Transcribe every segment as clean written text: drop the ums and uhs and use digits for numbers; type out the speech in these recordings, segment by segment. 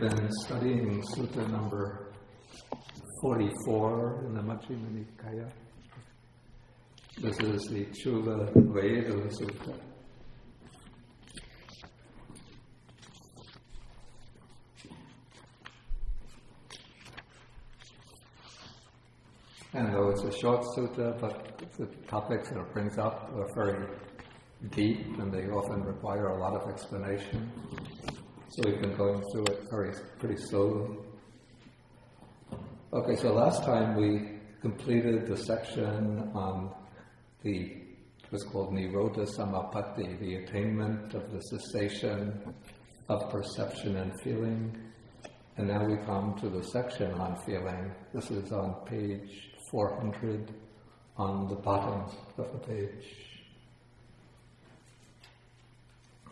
We've been studying Sutta number 44 in the Majjhima Nikāya. This is the Culavedalla Sutta. And though it's a short sutta, but the topics that it brings up are very deep and they often require a lot of explanation. So we've been going through it pretty slowly. Okay, so last time we completed the section on what's called Nirodha Samapatti, the attainment of the cessation of perception and feeling. And now we come to the section on feeling. This is on page 400 on the bottom of the page.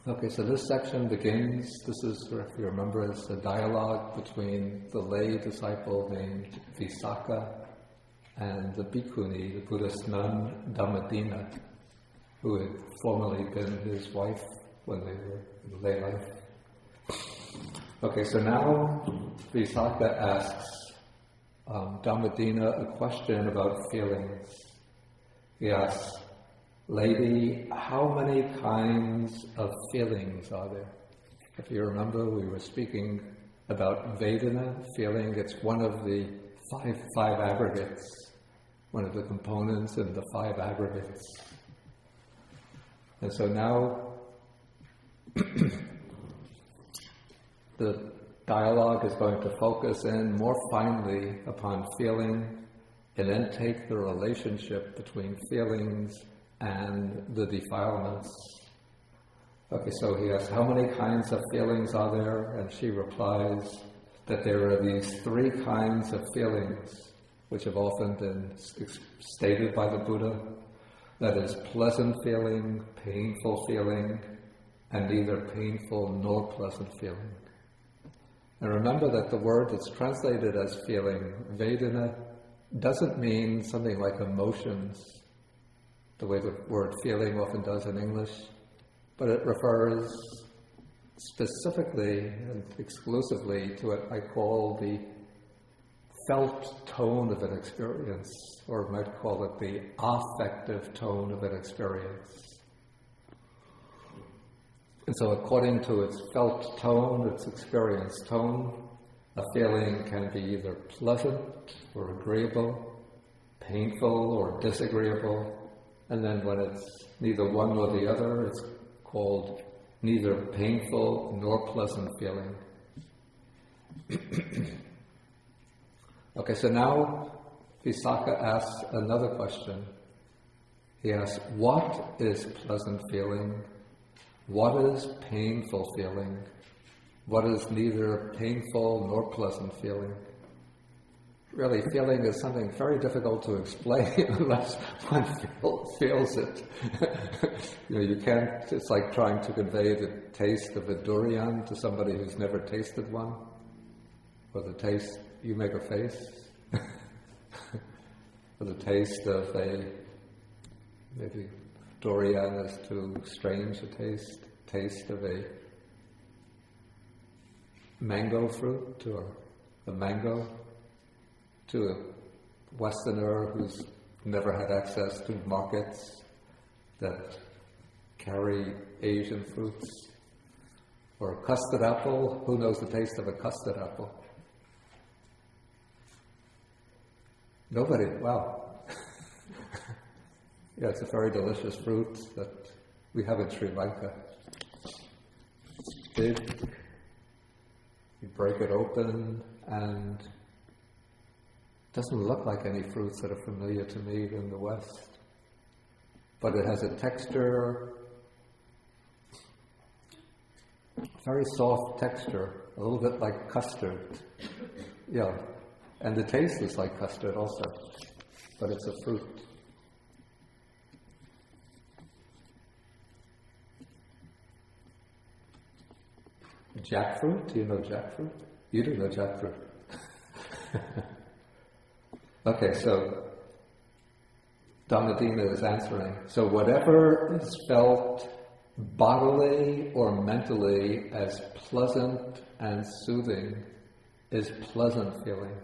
Okay, so this section begins, this is, if you remember, it's a dialogue between the lay disciple named Visakha and the Bhikkhuni, the Buddhist nun Dhammadinna, who had formerly been his wife when they were in lay life. Okay, so now Visakha asks Dhammadinna a question about feelings. He asks, "Lady, how many kinds of feelings are there?" If you remember, we were speaking about Vedana, feeling. It's one of the five aggregates, one of the components in the five aggregates. And so now the dialogue is going to focus in more finely upon feeling and then take the relationship between feelings and the defilements. Okay, so he asks, how many kinds of feelings are there? And she replies that there are these three kinds of feelings which have often been stated by the Buddha. That is pleasant feeling, painful feeling, and neither painful nor pleasant feeling. And remember that the word that's translated as feeling, Vedana, doesn't mean something like emotions, the way the word feeling often does in English, but it refers specifically and exclusively to what I call the felt tone of an experience, or might call it the affective tone of an experience. And so according to its felt tone, its experience tone, a feeling can be either pleasant or agreeable, painful or disagreeable, and then when it's neither one nor the other, it's called neither painful nor pleasant feeling. Okay, so now Visakha asks another question. He asks, what is pleasant feeling? What is painful feeling? What is neither painful nor pleasant feeling? Really, feeling is something very difficult to explain unless one feels it. You can't, it's like trying to convey the taste of a durian to somebody who's never tasted one. Or the taste, you make a face. Or the taste of maybe durian is too strange a taste of a mango fruit, or a mango, to a Westerner who's never had access to markets that carry Asian fruits. Or a custard apple, who knows the taste of a custard apple? Nobody, wow. Yeah, it's a very delicious fruit that we have in Sri Lanka. It's big. You break it open and it doesn't look like any fruits that are familiar to me in the West. But it has a texture, very soft texture, a little bit like custard. Yeah, and the taste is like custard also, but it's a fruit. Jackfruit? Do you know jackfruit? You do know jackfruit. Okay, so Dhammadinna is answering. So whatever is felt bodily or mentally as pleasant and soothing is pleasant feeling.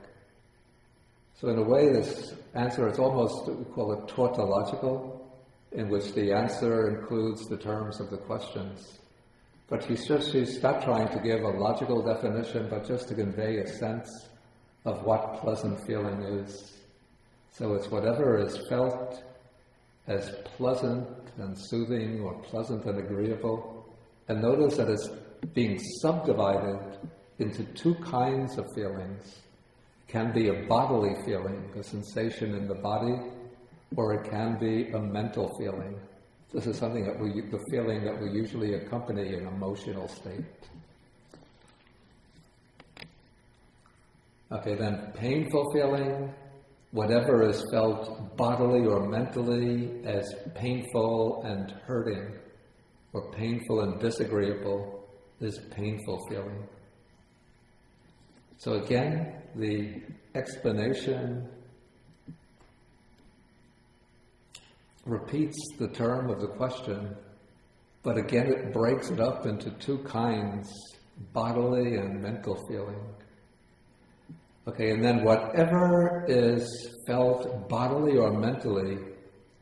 So in a way, this answer is almost, we call it tautological, in which the answer includes the terms of the questions. But she's not trying to give a logical definition, but just to convey a sense of what pleasant feeling is. So it's whatever is felt as pleasant and soothing or pleasant and agreeable. And notice that it's being subdivided into two kinds of feelings. It can be a bodily feeling, a sensation in the body, or it can be a mental feeling. This is something that the feeling that we usually accompany an emotional state. Okay, then painful feeling, whatever is felt bodily or mentally as painful and hurting, or painful and disagreeable, is painful feeling. So again, the explanation repeats the term of the question, but again it breaks it up into two kinds, bodily and mental feeling. Okay, and then whatever is felt bodily or mentally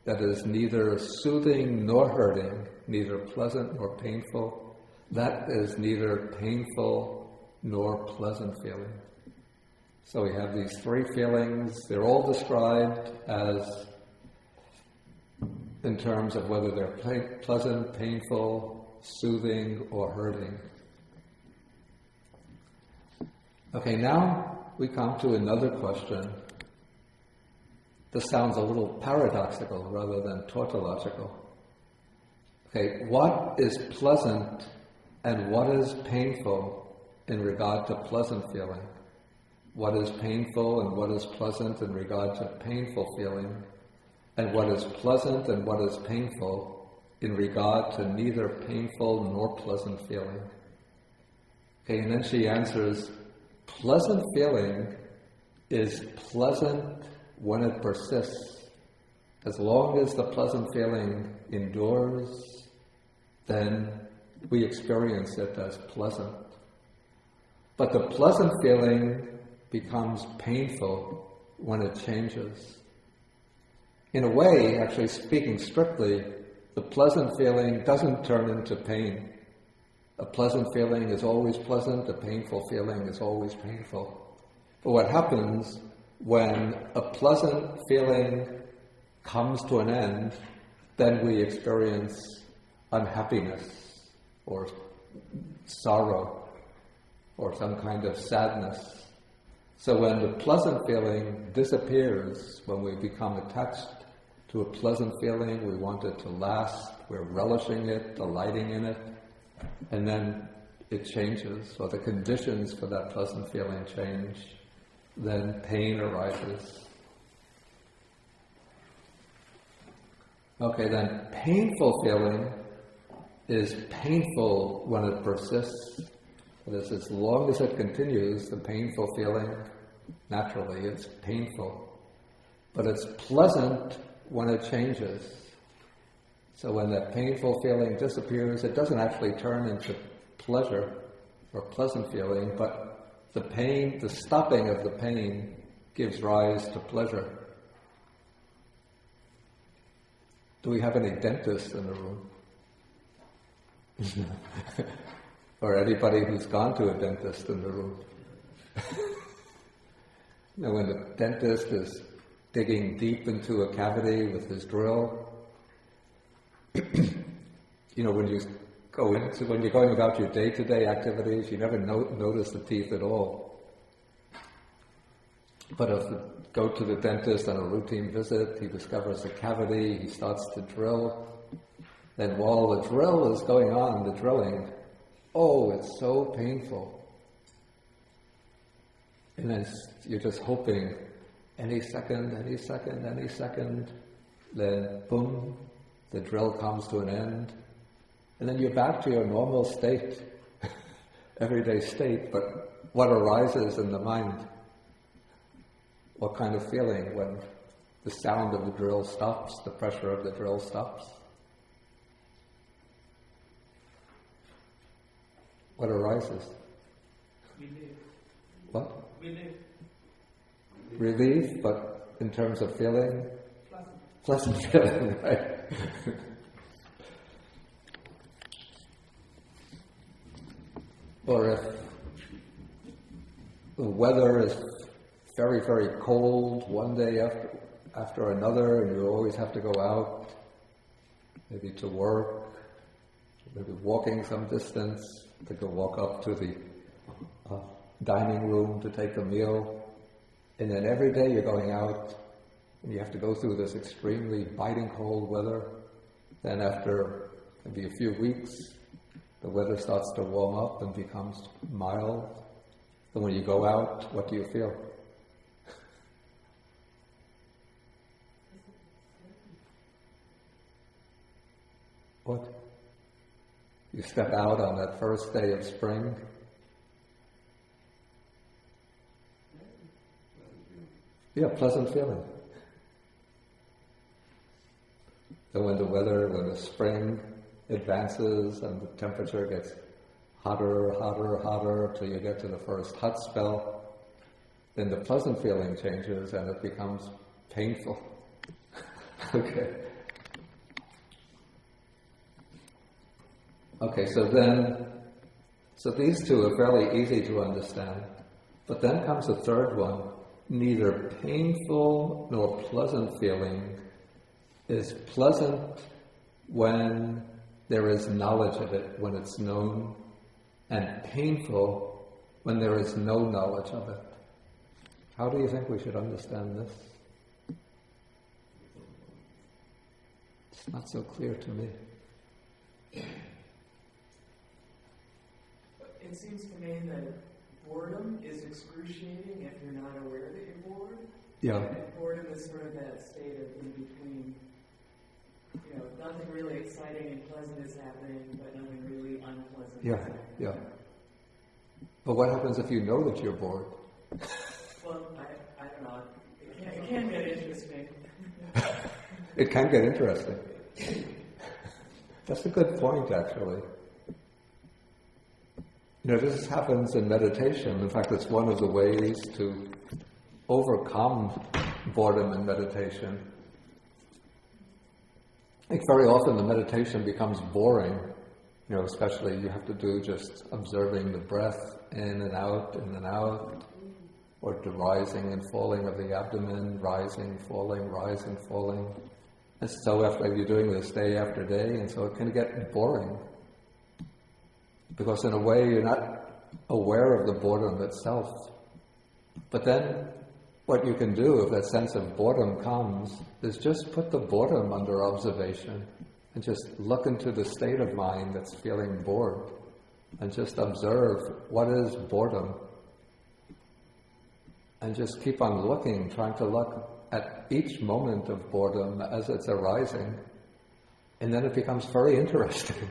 that is neither soothing nor hurting, neither pleasant nor painful, that is neither painful nor pleasant feeling. So we have these three feelings. They're all described as in terms of whether they're pleasant, painful, soothing, or hurting. Okay, now we come to another question. This sounds a little paradoxical rather than tautological. Okay, what is pleasant and what is painful in regard to pleasant feeling? What is painful and what is pleasant in regard to painful feeling? And what is pleasant and what is painful in regard to neither painful nor pleasant feeling? Okay, and then she answers, pleasant feeling is pleasant when it persists. As long as the pleasant feeling endures, then we experience it as pleasant. But the pleasant feeling becomes painful when it changes. In a way, actually speaking strictly, the pleasant feeling doesn't turn into pain. A pleasant feeling is always pleasant, a painful feeling is always painful. But what happens when a pleasant feeling comes to an end, then we experience unhappiness or sorrow or some kind of sadness. So when the pleasant feeling disappears, when we become attached to a pleasant feeling, we want it to last, we're relishing it, delighting in it, and then it changes, or the conditions for that pleasant feeling change, then pain arises. Okay, then painful feeling is painful when it persists. That is, as long as it continues, the painful feeling, naturally, it's painful. But it's pleasant when it changes. So when that painful feeling disappears, it doesn't actually turn into pleasure or pleasant feeling, but the pain, the stopping of the pain, gives rise to pleasure. Do we have any dentists in the room? Or anybody who's gone to a dentist in the room? You know, when the dentist is digging deep into a cavity with his drill, you know, when you're going about your day-to-day activities, you never notice the teeth at all. But if you go to the dentist on a routine visit, he discovers a cavity, he starts to drill, and while the drill is going on, the drilling, oh, it's so painful. And then you're just hoping, any second, then boom, the drill comes to an end. And then you're back to your normal state, everyday state, but what arises in the mind? What kind of feeling when the sound of the drill stops, the pressure of the drill stops? What arises? Relief. What? Relief. Relief, but in terms of feeling? Pleasant. Pleasant feeling, right? Or if the weather is very, very cold one day after another, and you always have to go out, maybe to work, maybe walking some distance, to go walk up to the dining room to take a meal, and then every day you're going out, and you have to go through this extremely biting cold weather. Then after maybe a few weeks, the weather starts to warm up and becomes mild. Then when you go out, what do you feel? What? You step out on that first day of spring. Yeah, pleasant feeling. So when the spring advances and the temperature gets hotter, hotter, hotter till you get to the first hot spell, then the pleasant feeling changes and it becomes painful. Okay. Okay, so these two are fairly easy to understand. But then comes the third one. Neither painful nor pleasant feeling is pleasant when there is knowledge of it, when it's known, and painful when there is no knowledge of it. How do you think we should understand this? It's not so clear to me. It seems to me that boredom is excruciating if you're not aware that you're bored. Yeah. And boredom is sort of that state of in between. You know, nothing really exciting and pleasant is happening, but nothing really unpleasant is happening. Yeah. But what happens if you know that you're bored? Well, I don't know. It can get interesting. It can get interesting. That's a good point, actually. You know, this happens in meditation. In fact, it's one of the ways to overcome boredom in meditation. I think very often the meditation becomes boring, you know, especially you have to do just observing the breath in and out, or the rising and falling of the abdomen, rising, falling. And so after you're doing this day after day, and so it can get boring. Because in a way you're not aware of the boredom itself. But then what you can do if that sense of boredom comes is just put the boredom under observation and just look into the state of mind that's feeling bored and just observe what is boredom. And just keep on looking, trying to look at each moment of boredom as it's arising. And then it becomes very interesting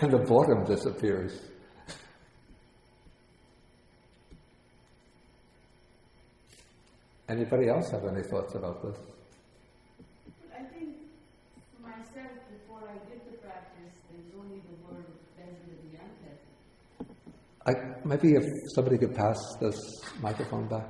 and the boredom disappears. Anybody else have any thoughts about this? I think for myself, before I did the practice, there's only the word pleasant and unpleasant. Maybe if somebody could pass this microphone back.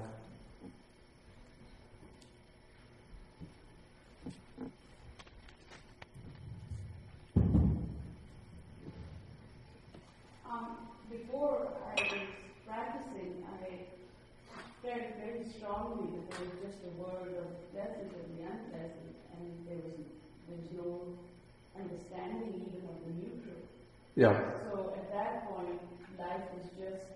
Before I was practicing, I felt very strongly that there was just a word of pleasant and the unpleasant, and there was no understanding even of the neutral. Yeah. So at that point, life was just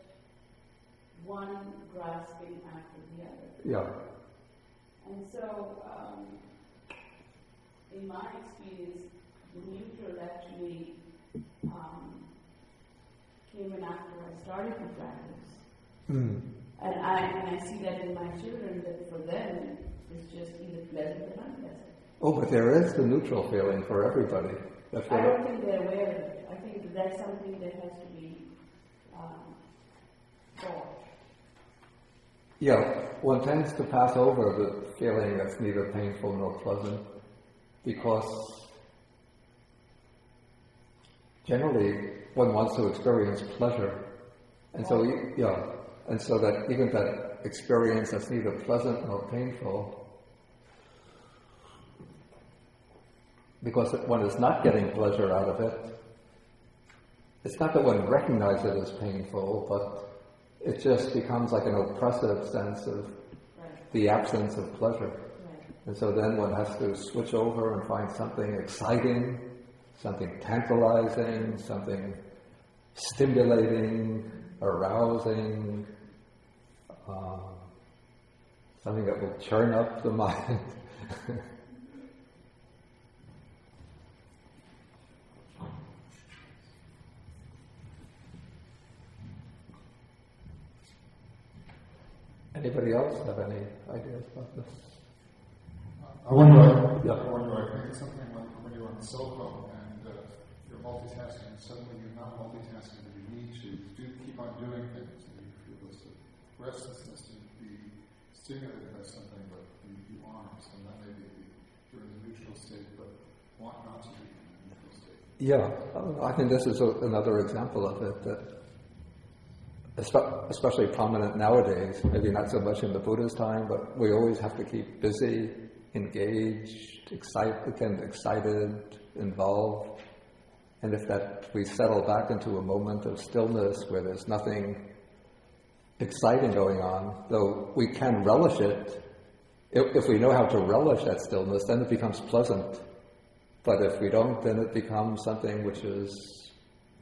one grasping after the other. Yeah. And so, in my experience, the neutral actually came in after I started to practice. Mm. And I see that in my children, that for them, it's just either pleasant or unpleasant. Oh, but there is the neutral feeling for everybody. I don't think they're aware of it. I think that that's something that has to be taught. Yeah, one tends to pass over the feeling that's neither painful nor pleasant because generally one wants to experience pleasure. And so, and so that even that experience that's neither pleasant nor painful, because one is not getting pleasure out of it, it's not that one recognizes it as painful, but it just becomes like an oppressive sense of the absence of pleasure. And so then one has to switch over and find something exciting, something tantalizing, something stimulating, arousing, something that will churn up the mind. Anybody else have any ideas about this? I wonder, I think it's something like when you're on the cell phone and you're multitasking, suddenly you're not multitasking, but you need to keep on doing things, and you feel this restlessness to be stimulated by something, but you aren't, and that may be you're in a neutral state, but want not to be in a neutral state. Yeah, I think this is another example of it, that especially prominent nowadays, maybe not so much in the Buddha's time, but we always have to keep busy, engaged, excited, involved. And if that we settle back into a moment of stillness where there's nothing exciting going on, though we can relish it, if we know how to relish that stillness, then it becomes pleasant. But if we don't, then it becomes something which is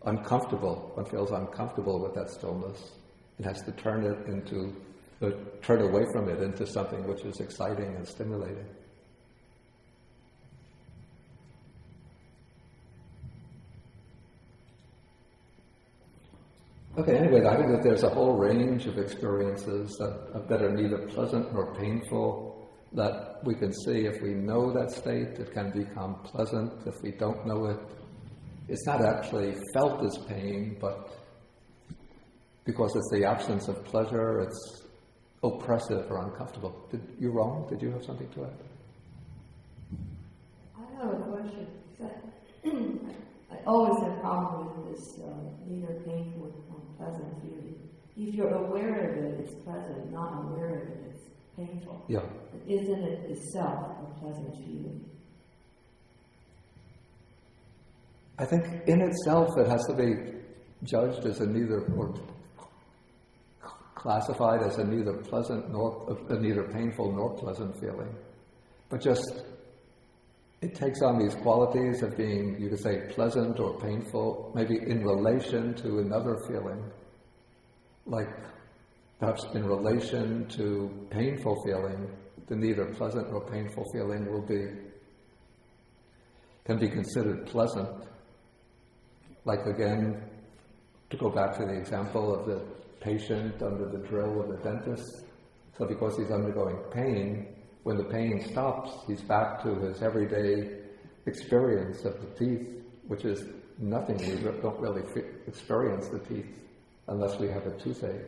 uncomfortable. One feels uncomfortable with that stillness. It has to turn away from it into something which is exciting and stimulating. Okay, anyway, I think that there's a whole range of experiences that are neither pleasant nor painful, that we can see if we know that state, it can become pleasant. If we don't know it, it's not actually felt as pain, but because it's the absence of pleasure, it's oppressive or uncomfortable. You wrong? Did you have something to add? I have a question. I always have problems with this neither painful nor pleasant feeling. If you're aware of it, it's pleasant. Not aware of it, it's painful. Yeah. Isn't it itself a pleasant feeling? I think in itself it has to be judged as or classified as a neither painful nor pleasant feeling. But just, it takes on these qualities of being, you could say, pleasant or painful, maybe in relation to another feeling. Like perhaps in relation to painful feeling, the neither pleasant nor painful feeling can be considered pleasant. Like again, to go back to the example of the patient under the drill of the dentist. So because he's undergoing pain, when the pain stops, he's back to his everyday experience of the teeth, which is nothing. We don't really experience the teeth unless we have a toothache.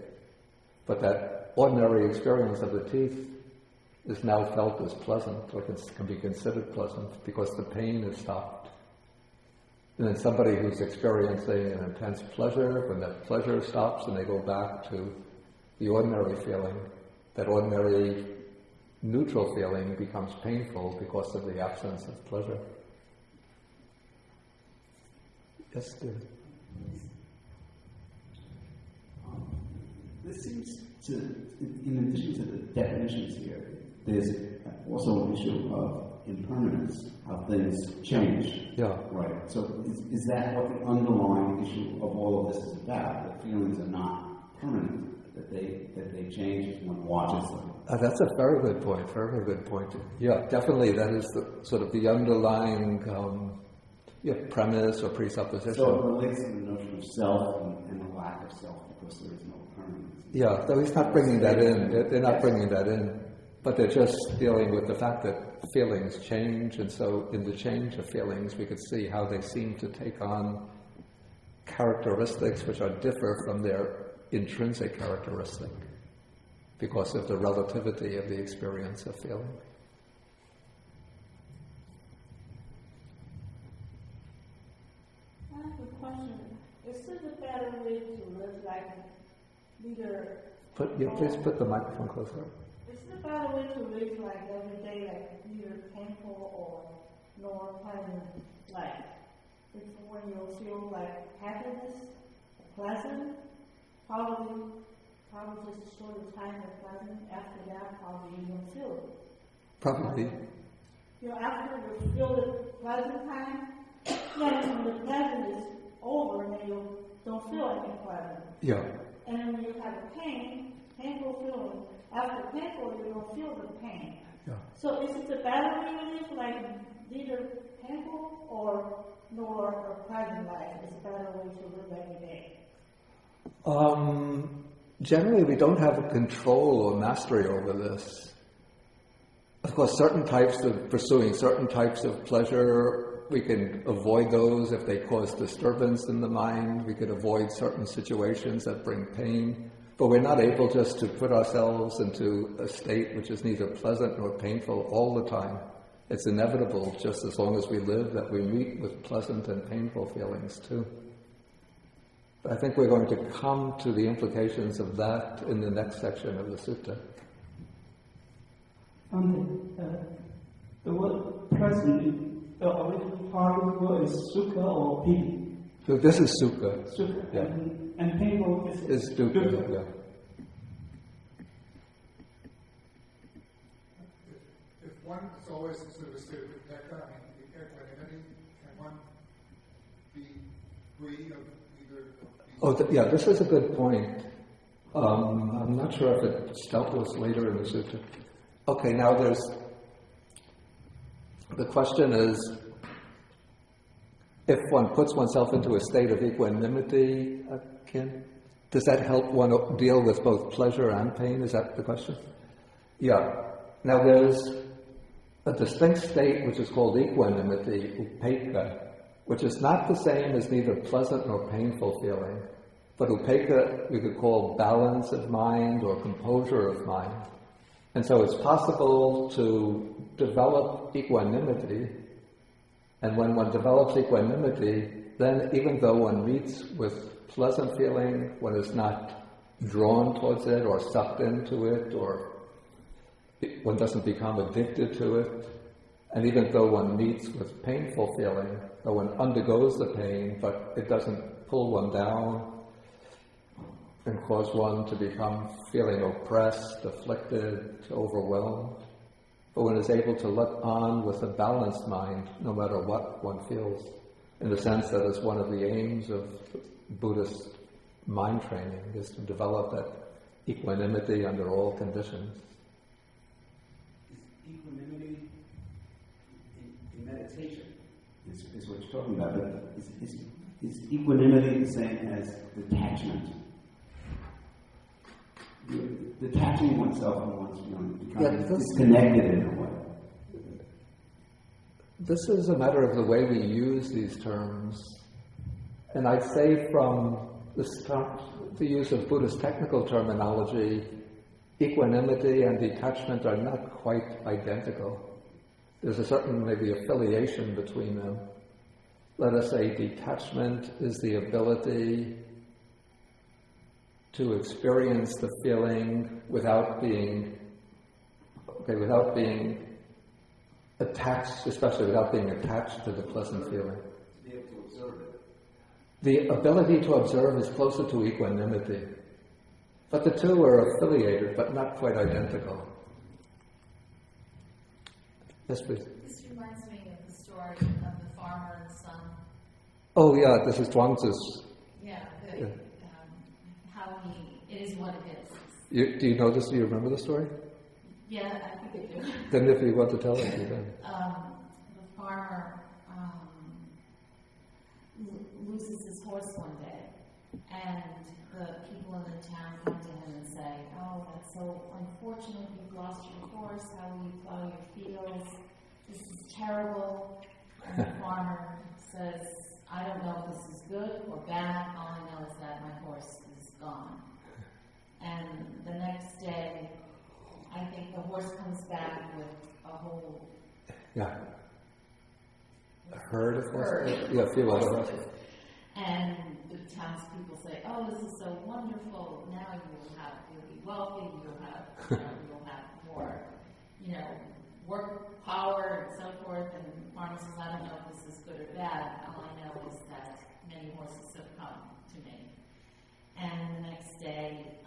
But that ordinary experience of the teeth is now felt as pleasant, or can be considered pleasant, because the pain has stopped. And then somebody who's experiencing an intense pleasure, when that pleasure stops and they go back to the ordinary feeling, that ordinary neutral feeling becomes painful because of the absence of pleasure. Yes, David? This seems to, in addition to the definitions here, there's also an issue of impermanence, how things change. Yeah. Right. So is that what the underlying issue of all of this is about? That feelings are not permanent, that they change as one watches them. That's a very good point. Very good point. Yeah, definitely. That is the sort of the underlying premise or presupposition. So it relates to the notion of self and the lack of self, because there is no permanence. Yeah, though he's not bringing that in. They're not bringing that in. But they're just dealing with the fact that feelings change, and so in the change of feelings we could see how they seem to take on characteristics which are differ from their intrinsic characteristic because of the relativity of the experience of feeling. I have a question. Is neither. Please put the microphone closer. Isn't it a better way to live like every day, like neither painful or nor pleasant? Like if when you feel like happiness, pleasant, probably just a short time of pleasant. After that, probably you don't feel it. Probably. You know, after you feel the pleasant time, then when the pleasant is over, then you don't feel anything pleasant. Yeah. And then when you have a painful feeling, after painful, you don't feel the pain. Yeah. So is it the better way to live, like neither painful or nor a pleasant life? Is a better way to live every day? Generally, we don't have a control or mastery over this. Of course, pursuing certain types of pleasure, we can avoid those if they cause disturbance in the mind. We could avoid certain situations that bring pain. But we're not able just to put ourselves into a state which is neither pleasant nor painful all the time. It's inevitable, just as long as we live, that we meet with pleasant and painful feelings too. But I think we're going to come to the implications of that in the next section of the sutta. The word present, the original part of the word is sukha or piti. So this is sukha. Sukha. Yeah. And painful Is dukkha. Yeah. If one is always sort of a state of Visakha, I mean, equanimity, can one be free of either of these? Yeah, this is a good point. I'm not sure if it's dealt with later in the sutta. Okay, now the question is, if one puts oneself into a state of equanimity, does that help one deal with both pleasure and pain? Is that the question? Yeah. Now there's a distinct state which is called equanimity, upekkha, which is not the same as neither pleasant nor painful feeling. But upekkha we could call balance of mind or composure of mind. And so it's possible to develop equanimity, and when one develops equanimity, then even though one meets with pleasant feeling, one is not drawn towards it or sucked into it, or one doesn't become addicted to it. And even though one meets with painful feeling, though one undergoes the pain, but it doesn't pull one down and cause one to become feeling oppressed, afflicted, overwhelmed. But one is able to look on with a balanced mind, no matter what one feels, in the sense that it's one of the aims of Buddhist mind training, is to develop that equanimity under all conditions. Is equanimity in meditation is what you're talking about, but is equanimity the same as detachment? Detaching oneself from one's becoming disconnected in a way. This is a matter of the way we use these terms. And I'd say from the use of Buddhist technical terminology, equanimity and detachment are not quite identical. There's a certain maybe affiliation between them. Let us say detachment is the ability to experience the feeling without being attached, especially without being attached to the pleasant feeling. To be able to observe it. The ability to observe is closer to equanimity. But the two are affiliated, but not quite identical. Yes, please. This reminds me of the story of the farmer and the son. Oh, yeah, this is Zhuangzi's. Yeah, how it is what it is. Do you know this? Do you remember the story? Yeah, I think I do. Then if you want to tell it, you can. The farmer loses his horse one day, and the people in the town come to him and say, "Oh, that's so unfortunate, you've lost your horse, how will you plow your fields? This is terrible." And the farmer says, "I don't know if this is good or bad, all I know is that my horse is gone." And the next day, I think the horse comes back with a whole A herd of horses? herd. Yeah, a few other horses. And the townspeople say, "Oh, this is so wonderful! Now you'll be wealthy. You'll have more, work power and so forth." And the farmer says, "I don't know if this is good or bad. All I know is that many horses have come to me." And the next day,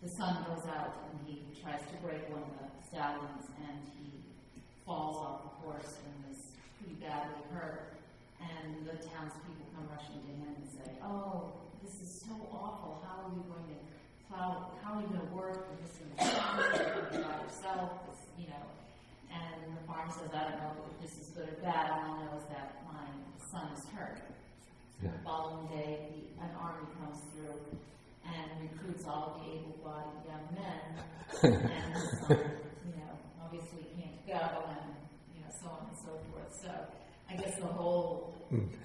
the sun goes out and he tries to break one of the stallions, and he falls off the horse and is pretty badly hurt. And the townspeople come rushing to him and say, "Oh, this is so awful. How are you going to plow? How are you going to work? You're just going to be by yourself." And the farmer says, "I don't know if this is good or bad. All I know is that my son is hurt." Yeah. The following day, an army comes through and recruits all of the able-bodied young men, and his son, obviously can't go, and so on and so forth. So I guess the whole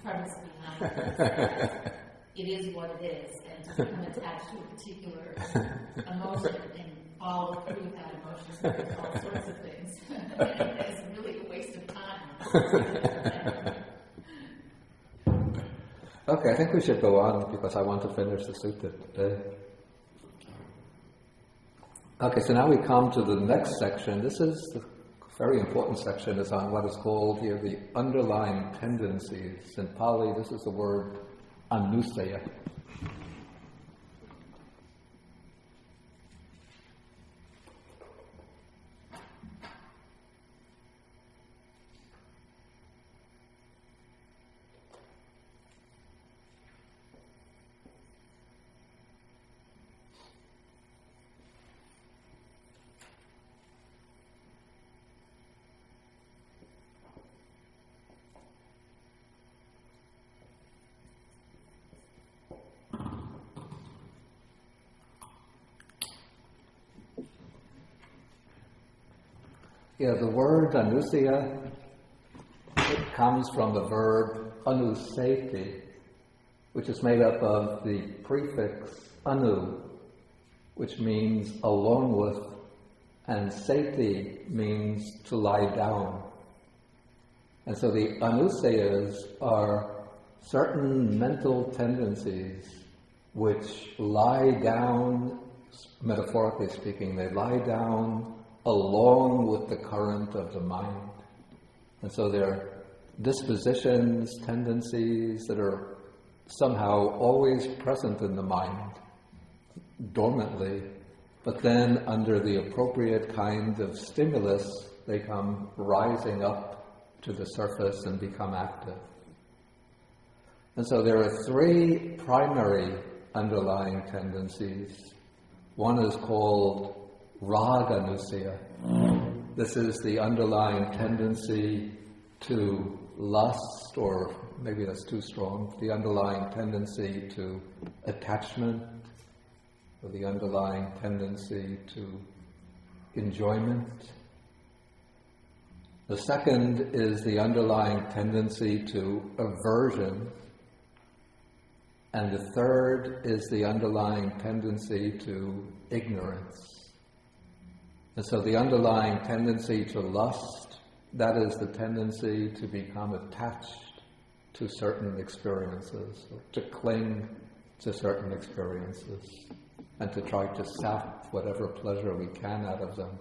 premise behind it is that it is what it is, and to become attached to a particular emotion and follow through with that emotion and all sorts of things is really a waste of time. Okay, I think we should go on because I want to finish the sutta today. Okay, so now we come to the next section. This is the very important section. Is on what is called here the underlying tendencies. In Pali, this is the word anusaya. Yeah, the word anusaya, it comes from the verb anuseti, which is made up of the prefix anu, which means along with, and seti means to lie down. And so the anusayas are certain mental tendencies which lie down, metaphorically speaking, they lie down along with the current of the mind. And so they're dispositions, tendencies that are somehow always present in the mind, dormantly, but then under the appropriate kind of stimulus, they come rising up to the surface and become active. And so there are three primary underlying tendencies. One is called raganusaya. This is the underlying tendency to lust, or maybe that's too strong, the underlying tendency to attachment, or the underlying tendency to enjoyment. The second is the underlying tendency to aversion. And the third is the underlying tendency to ignorance. And so the underlying tendency to lust, that is the tendency to become attached to certain experiences, or to cling to certain experiences, and to try to sap whatever pleasure we can out of them.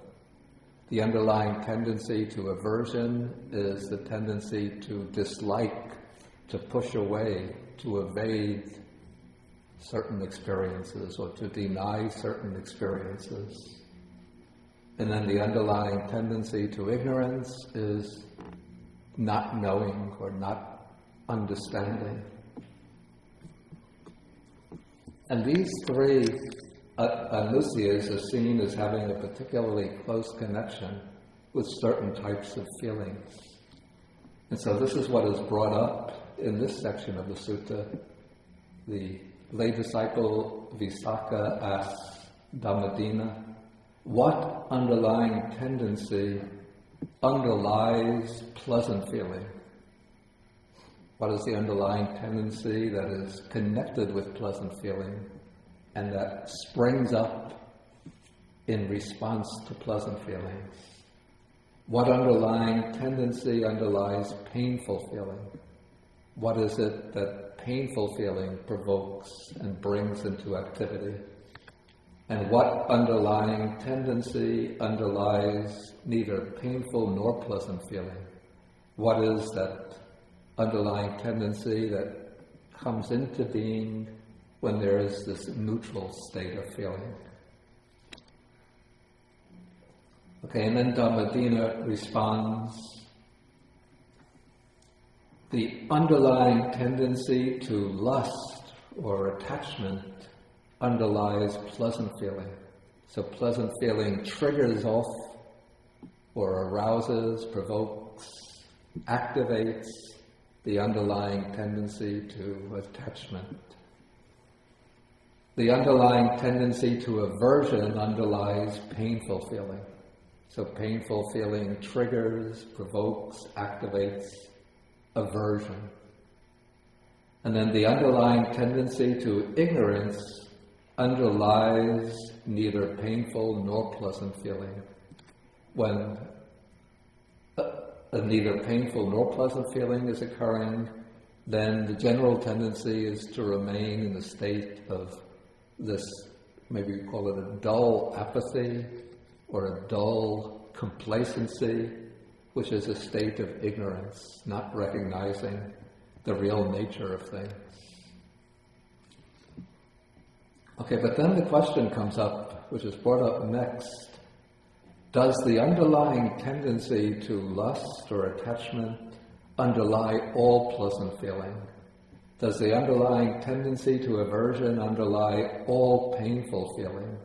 The underlying tendency to aversion is the tendency to dislike, to push away, to evade certain experiences, or to deny certain experiences. And then the underlying tendency to ignorance is not knowing or not understanding. And these three anusayas are seen as having a particularly close connection with certain types of feelings. And so this is what is brought up in this section of the sutta. The lay disciple Visakha asks Dhammadinna, what underlying tendency underlies pleasant feeling? What is the underlying tendency that is connected with pleasant feeling and that springs up in response to pleasant feelings? What underlying tendency underlies painful feeling? What is it that painful feeling provokes and brings into activity, and what underlying tendency underlies neither painful nor pleasant feeling. What is that underlying tendency that comes into being when there is this neutral state of feeling? Okay, and then Dhammadinna responds, the underlying tendency to lust or attachment underlies pleasant feeling. So pleasant feeling triggers off or arouses, provokes, activates the underlying tendency to attachment. The underlying tendency to aversion underlies painful feeling. So painful feeling triggers, provokes, activates aversion. And then the underlying tendency to ignorance underlies neither painful nor pleasant feeling. When neither painful nor pleasant feeling is occurring, then the general tendency is to remain in a state of this, maybe we call it a dull apathy or a dull complacency, which is a state of ignorance, not recognizing the real nature of things. Okay, but then the question comes up, which is brought up next. Does the underlying tendency to lust or attachment underlie all pleasant feeling? Does the underlying tendency to aversion underlie all painful feeling?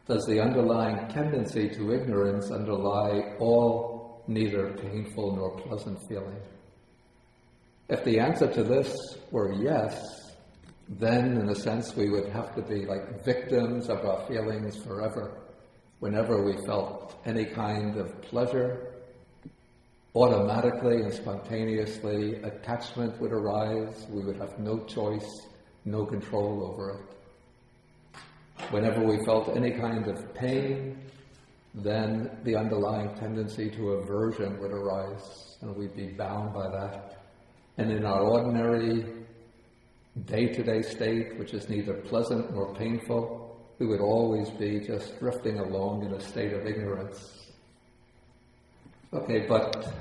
Does the underlying tendency to ignorance underlie all neither painful nor pleasant feeling? If the answer to this were yes, then in a sense we would have to be like victims of our feelings forever. Whenever we felt any kind of pleasure, automatically and spontaneously attachment would arise. We would have no choice, no control over it. Whenever we felt any kind of pain, then the underlying tendency to aversion would arise, and we'd be bound by that. And in our ordinary day-to-day state, which is neither pleasant nor painful, we would always be just drifting along in a state of ignorance. Okay, but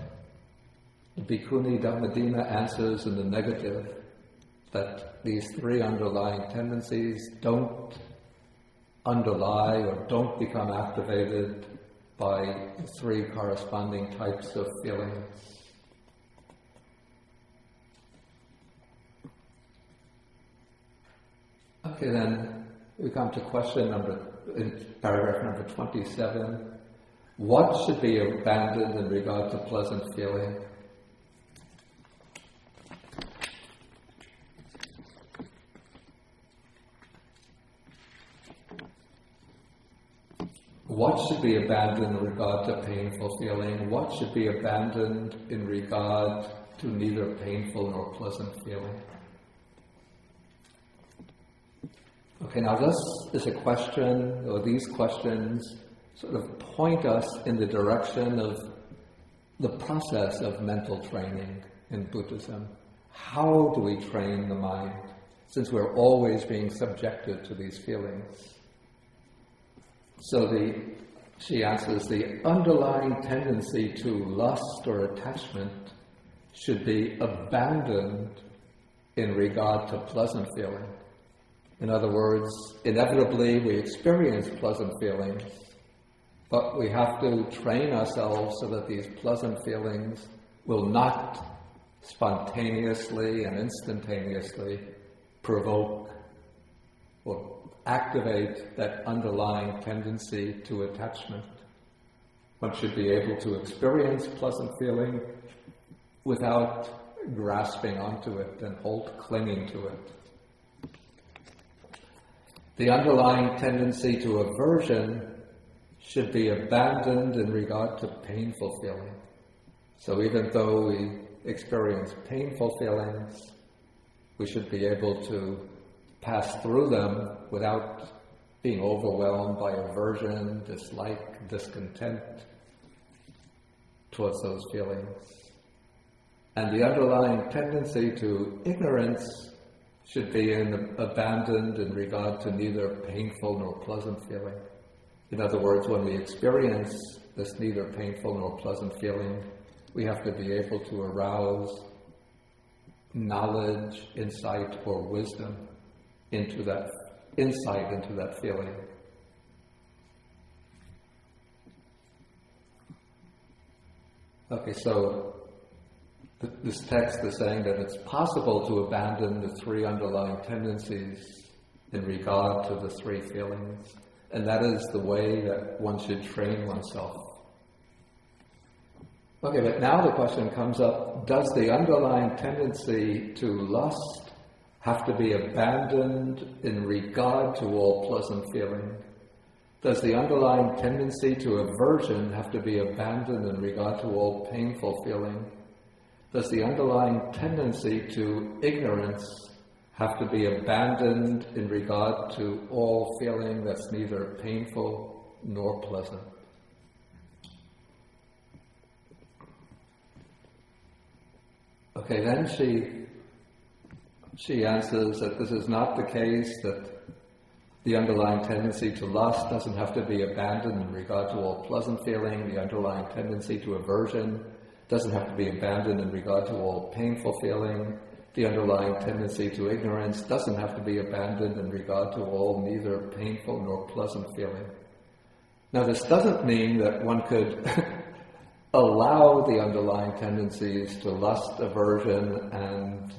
Bhikkhuni Dhammadinna answers in the negative that these three underlying tendencies don't underlie or don't become activated by the three corresponding types of feelings. Okay, then we come to question in paragraph number 27. What should be abandoned in regard to pleasant feeling? What should be abandoned in regard to painful feeling? What should be abandoned in regard to neither painful nor pleasant feeling? Okay, now this is a question, or these questions sort of point us in the direction of the process of mental training in Buddhism. How do we train the mind, since we're always being subjected to these feelings? So she answers, the underlying tendency to lust or attachment should be abandoned in regard to pleasant feeling. In other words, inevitably we experience pleasant feelings, but we have to train ourselves so that these pleasant feelings will not spontaneously and instantaneously provoke or activate that underlying tendency to attachment. One should be able to experience pleasant feeling without grasping onto it and clinging to it. The underlying tendency to aversion should be abandoned in regard to painful feeling. So even though we experience painful feelings, we should be able to pass through them without being overwhelmed by aversion, dislike, discontent towards those feelings. And the underlying tendency to ignorance should be abandoned in regard to neither painful nor pleasant feeling. In other words, when we experience this neither painful nor pleasant feeling, we have to be able to arouse knowledge, insight, or wisdom into that feeling. Okay, so this text is saying that it's possible to abandon the three underlying tendencies in regard to the three feelings, and that is the way that one should train oneself. Okay, but now the question comes up, does the underlying tendency to lust have to be abandoned in regard to all pleasant feeling? Does the underlying tendency to aversion have to be abandoned in regard to all painful feeling? Does the underlying tendency to ignorance have to be abandoned in regard to all feeling that's neither painful nor pleasant? Okay, then she answers that this is not the case, that the underlying tendency to lust doesn't have to be abandoned in regard to all pleasant feeling. The underlying tendency to aversion doesn't have to be abandoned in regard to all painful feeling. The underlying tendency to ignorance doesn't have to be abandoned in regard to all neither painful nor pleasant feeling. Now, this doesn't mean that one could allow the underlying tendencies to lust, aversion, and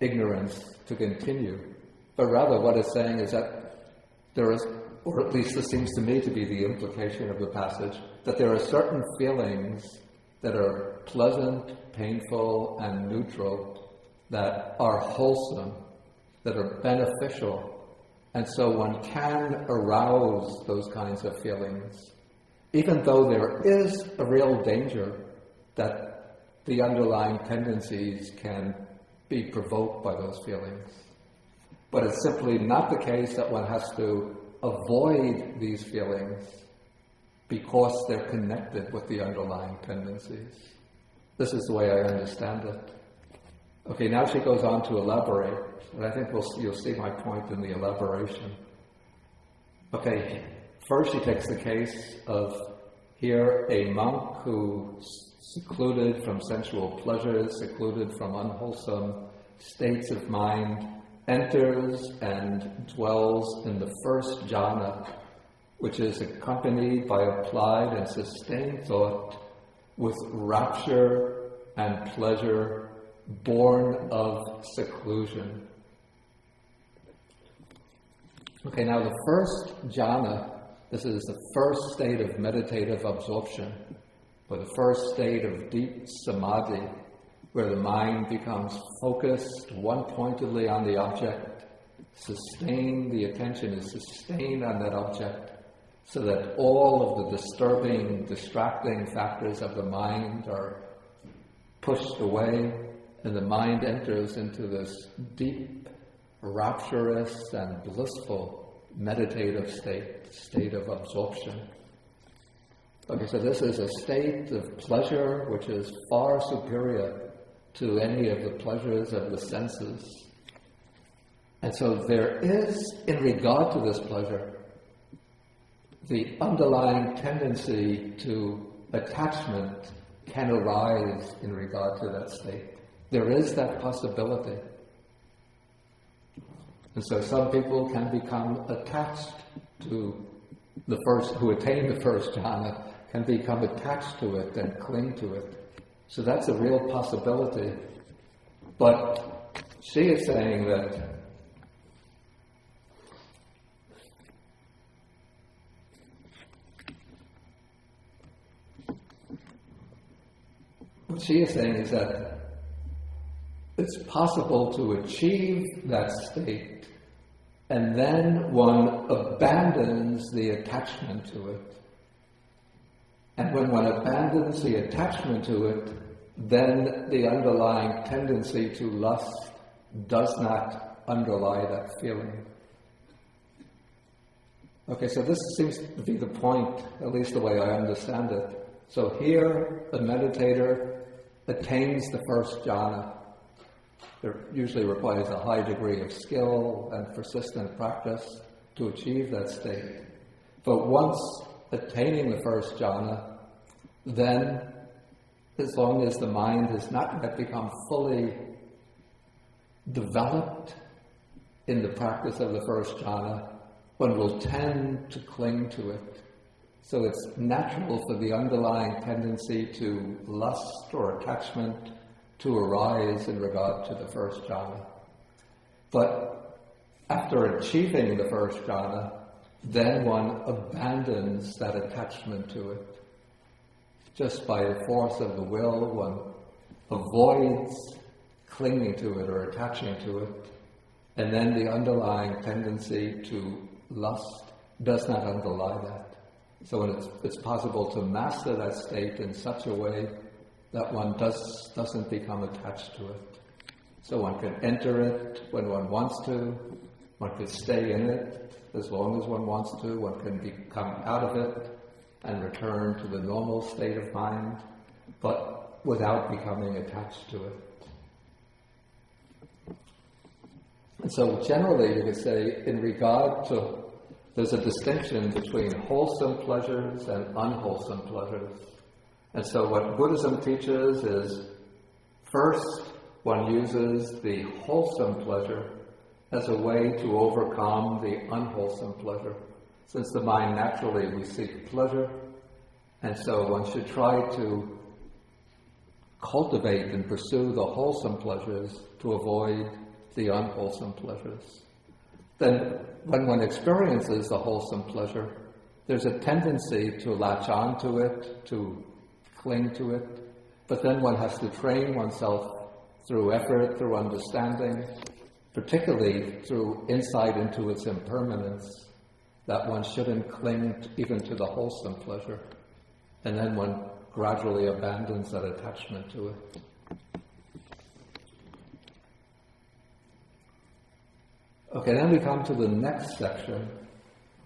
ignorance to continue. But rather what it's saying is that there is, or at least this seems to me to be the implication of the passage, that there are certain feelings that are pleasant, painful, and neutral, that are wholesome, that are beneficial, and so one can arouse those kinds of feelings, even though there is a real danger that the underlying tendencies can be provoked by those feelings. But it's simply not the case that one has to avoid these feelings because they're connected with the underlying tendencies. This is the way I understand it. Okay, now she goes on to elaborate, and I think you'll see my point in the elaboration. Okay, first she takes the case of here a monk who, secluded from sensual pleasures, secluded from unwholesome states of mind, enters and dwells in the first jhana, which is accompanied by applied and sustained thought with rapture and pleasure born of seclusion. Okay, now the first jhana, this is the first state of meditative absorption, or the first state of deep samadhi, where the mind becomes focused one-pointedly on the object, the attention is sustained on that object, so that all of the disturbing, distracting factors of the mind are pushed away, and the mind enters into this deep, rapturous and blissful meditative state of absorption. Okay, so this is a state of pleasure which is far superior to any of the pleasures of the senses. And so there is, in regard to this pleasure, the underlying tendency to attachment can arise in regard to that state. There is that possibility. And so some people can become attached to the first, who attain the first jhana, can become attached to it and cling to it. So that's a real possibility. But she is saying that what she is saying is that it's possible to achieve that state, and then one abandons the attachment to it. And when one abandons the attachment to it, then the underlying tendency to lust does not underlie that feeling. Okay, so this seems to be the point, at least the way I understand it. So here, the meditator attains the first jhana. It usually requires a high degree of skill and persistent practice to achieve that state. But once attaining the first jhana, then as long as the mind has not yet become fully developed in the practice of the first jhana, one will tend to cling to it. So it's natural for the underlying tendency to lust or attachment to arise in regard to the first jhana. But after achieving the first jhana, then one abandons that attachment to it. Just by the force of the will, one avoids clinging to it or attaching to it, and then the underlying tendency to lust does not underlie that. So it's possible to master that state in such a way that one doesn't become attached to it. So one can enter it when one wants to, one can stay in it as long as one wants to, one can come out of it and return to the normal state of mind, but without becoming attached to it. And so generally you could say, in regard to, there's a distinction between wholesome pleasures and unwholesome pleasures. And so what Buddhism teaches is, first one uses the wholesome pleasure as a way to overcome the unwholesome pleasure. Since the mind naturally we seek pleasure, and so one should try to cultivate and pursue the wholesome pleasures to avoid the unwholesome pleasures. Then when one experiences the wholesome pleasure, there's a tendency to latch on to it, to cling to it, but then one has to train oneself through effort, through understanding, particularly through insight into its impermanence, that one shouldn't cling even to the wholesome pleasure, and then one gradually abandons that attachment to it. Okay, then we come to the next section.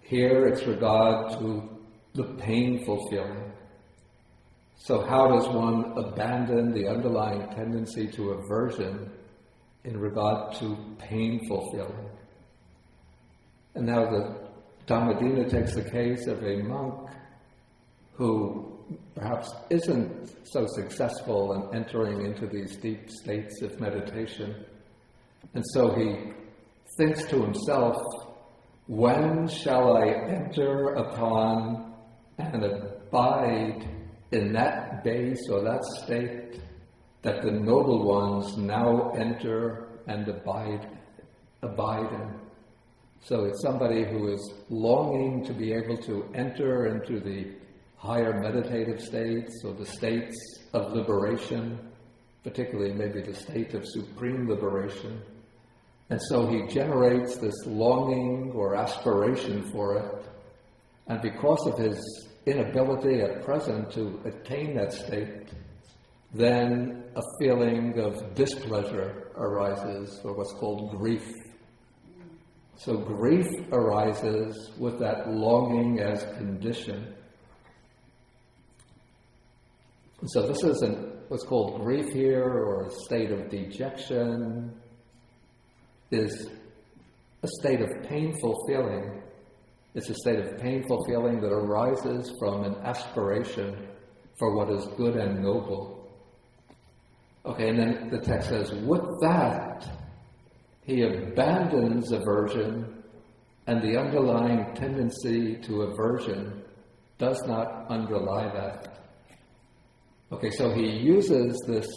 Here it's regard to the painful feeling. So how does one abandon the underlying tendency to aversion in regard to painful feeling? And now the Dhammadinna takes the case of a monk who perhaps isn't so successful in entering into these deep states of meditation. And so he thinks to himself, when shall I enter upon and abide in that base or that state that the noble ones now enter and abide in? So it's somebody who is longing to be able to enter into the higher meditative states or the states of liberation, particularly maybe the state of supreme liberation. And so he generates this longing or aspiration for it. And because of his inability at present to attain that state, then a feeling of displeasure arises, or what's called grief. So grief arises with that longing as condition. So this is what's called grief here, or a state of dejection, is a state of painful feeling. It's a state of painful feeling that arises from an aspiration for what is good and noble. Okay, and then the text says, with that, he abandons aversion, and the underlying tendency to aversion does not underlie that. Okay, so he uses this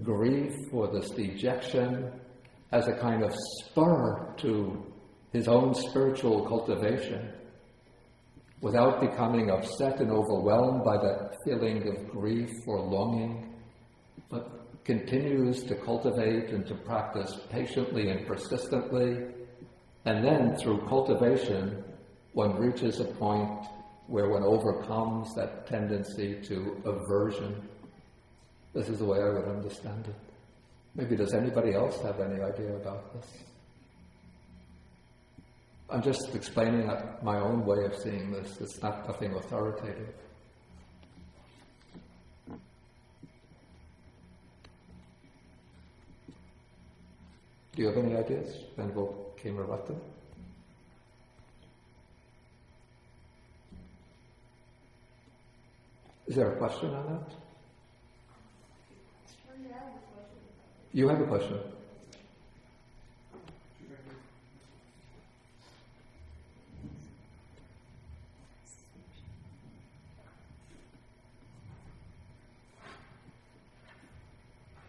grief or this dejection as a kind of spur to his own spiritual cultivation, without becoming upset and overwhelmed by that feeling of grief or longing, but continues to cultivate and to practice patiently and persistently, and then through cultivation one reaches a point where one overcomes that tendency to aversion. This is the way I would understand it. Maybe does anybody else have any idea about this? I'm just explaining my own way of seeing this. It's nothing authoritative. Do you have any ideas? Venerable Kemarata? Is there a question on that? You have a question?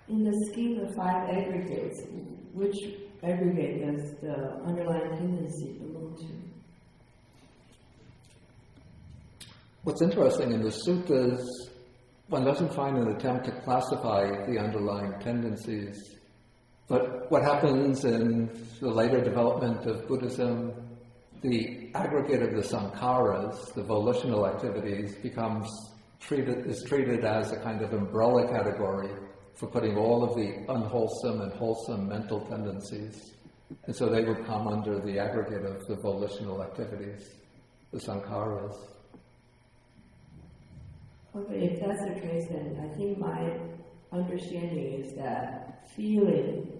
In the scheme of 5 aggregates, which aggregate does the underlying tendency belong to? What's interesting in the suttas, one doesn't find an attempt to classify the underlying tendencies. But what happens in the later development of Buddhism, the aggregate of the sankharas, the volitional activities, is treated as a kind of umbrella category for putting all of the unwholesome and wholesome mental tendencies. And so they would come under the aggregate of the volitional activities, the sankharas. Okay, if that's the case, then I think my understanding is that feeling,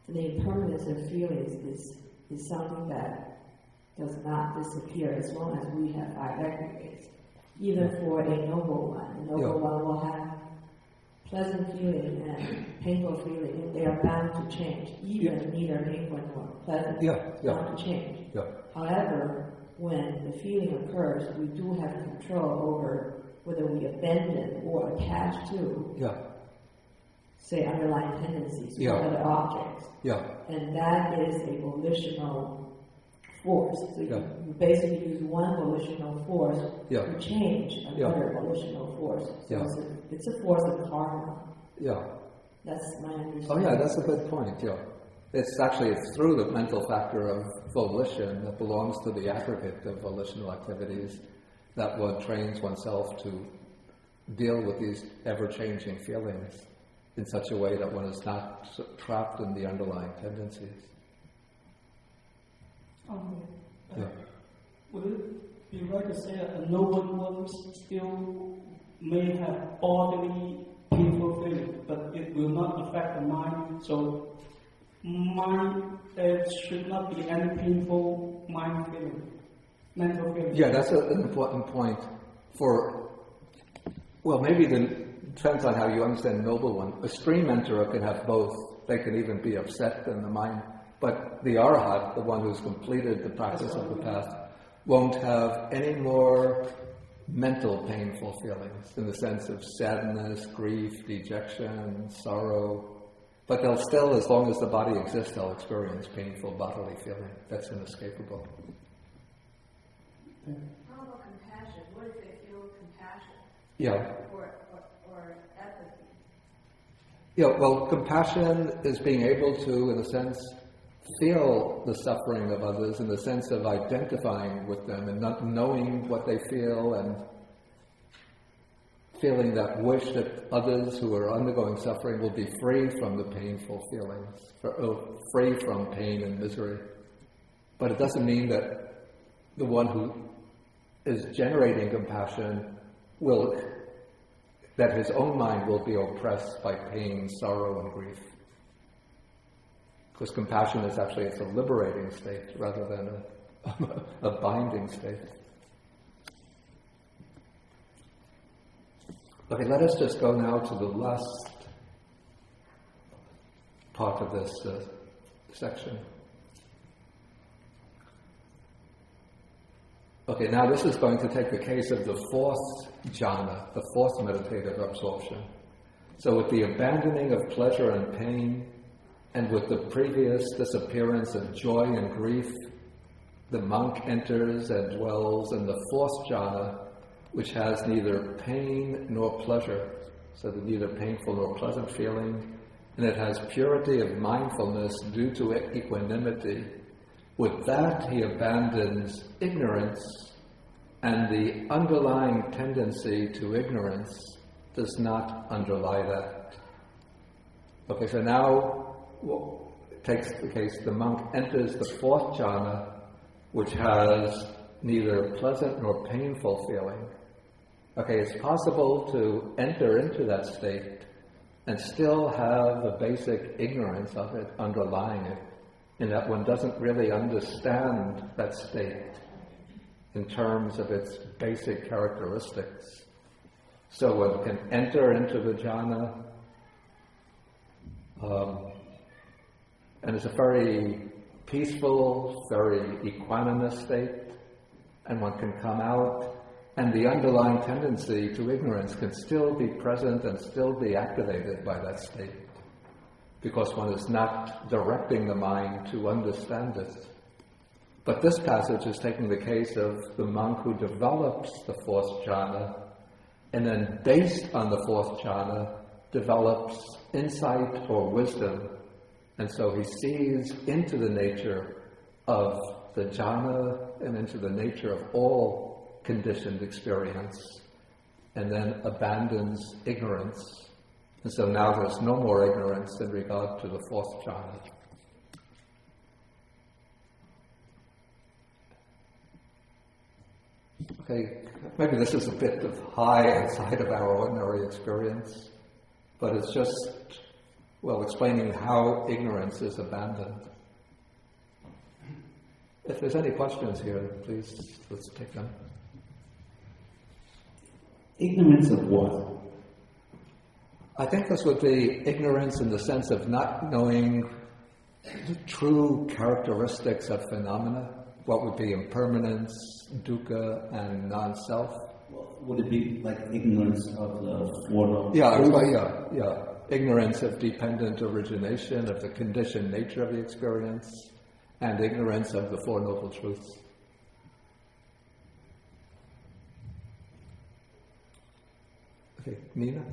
the impermanence of feelings is something that does not disappear as long as we have 5 aggregates. Even for a noble one, a noble one will have pleasant feeling and painful feeling, and they are bound to change. Even neither painful nor pleasant bound to change. However, when the feeling occurs, we do have control over whether we abandon or attach to, say, underlying tendencies or other objects. And that is a volitional force. So you basically use one volitional force to change another volitional force. So it's a force of karma. That's my understanding. Oh yeah, that's a good point, It's through the mental factor of volition that belongs to the aggregate of volitional activities that one trains oneself to deal with these ever-changing feelings in such a way that one is not trapped in the underlying tendencies. Would it be right to say that a noble one still may have bodily painful feeling, but it will not affect the mind? So, there should not be any painful mind feeling, mental feeling. Yeah, that's an important point. Maybe it depends on how you understand noble one. A stream enterer can have both. They can even be upset in the mind. But the Arhat, the one who's completed the practice of the path, won't have any more mental painful feelings in the sense of sadness, grief, dejection, sorrow. But they'll still, as long as the body exists, they'll experience painful bodily feeling. That's inescapable. How about compassion? What if they feel compassion? Or empathy? Compassion is being able to, in a sense, feel the suffering of others in the sense of identifying with them and not knowing what they feel and feeling that wish that others who are undergoing suffering will be free from the painful feelings, free from pain and misery. But it doesn't mean that the one who is generating compassion that his own mind will be oppressed by pain, sorrow, and grief. Because compassion is it's a liberating state rather than a binding state. Okay, let us just go now to the last part of this section. Okay, now this is going to take the case of the 4th jhana, the 4th meditative absorption. So with the abandoning of pleasure and pain, and with the previous disappearance of joy and grief, the monk enters and dwells in the 4th jhana, which has neither pain nor pleasure, so that neither painful nor pleasant feeling, and it has purity of mindfulness due to equanimity. With that, he abandons ignorance, and the underlying tendency to ignorance does not underlie that. Okay, so now takes the case, the monk enters the 4th jhana, which has neither pleasant nor painful feeling. Okay, it's possible to enter into that state and still have a basic ignorance of it underlying it, in that one doesn't really understand that state in terms of its basic characteristics. So one can enter into the jhana, and it's a very peaceful, very equanimous state, and one can come out, and the underlying tendency to ignorance can still be present and still be activated by that state, because one is not directing the mind to understand it. But this passage is taking the case of the monk who develops the fourth jhana, and then based on the fourth jhana, develops insight or wisdom, and so he sees into the nature of the jhana and into the nature of all conditioned experience, and then abandons ignorance. And so now there's no more ignorance in regard to the fourth jhana. Okay, maybe this is a bit of high outside of our ordinary experience, but it's just, well, explaining how ignorance is abandoned. If there's any questions here, please, let's take them. Ignorance of what? I think this would be ignorance in the sense of not knowing the true characteristics of phenomena, what would be impermanence, dukkha, and non-self. Would it be like ignorance of the Four Yeah. Ignorance of dependent origination, of the conditioned nature of the experience, and ignorance of the Four Noble Truths. Okay, Nina?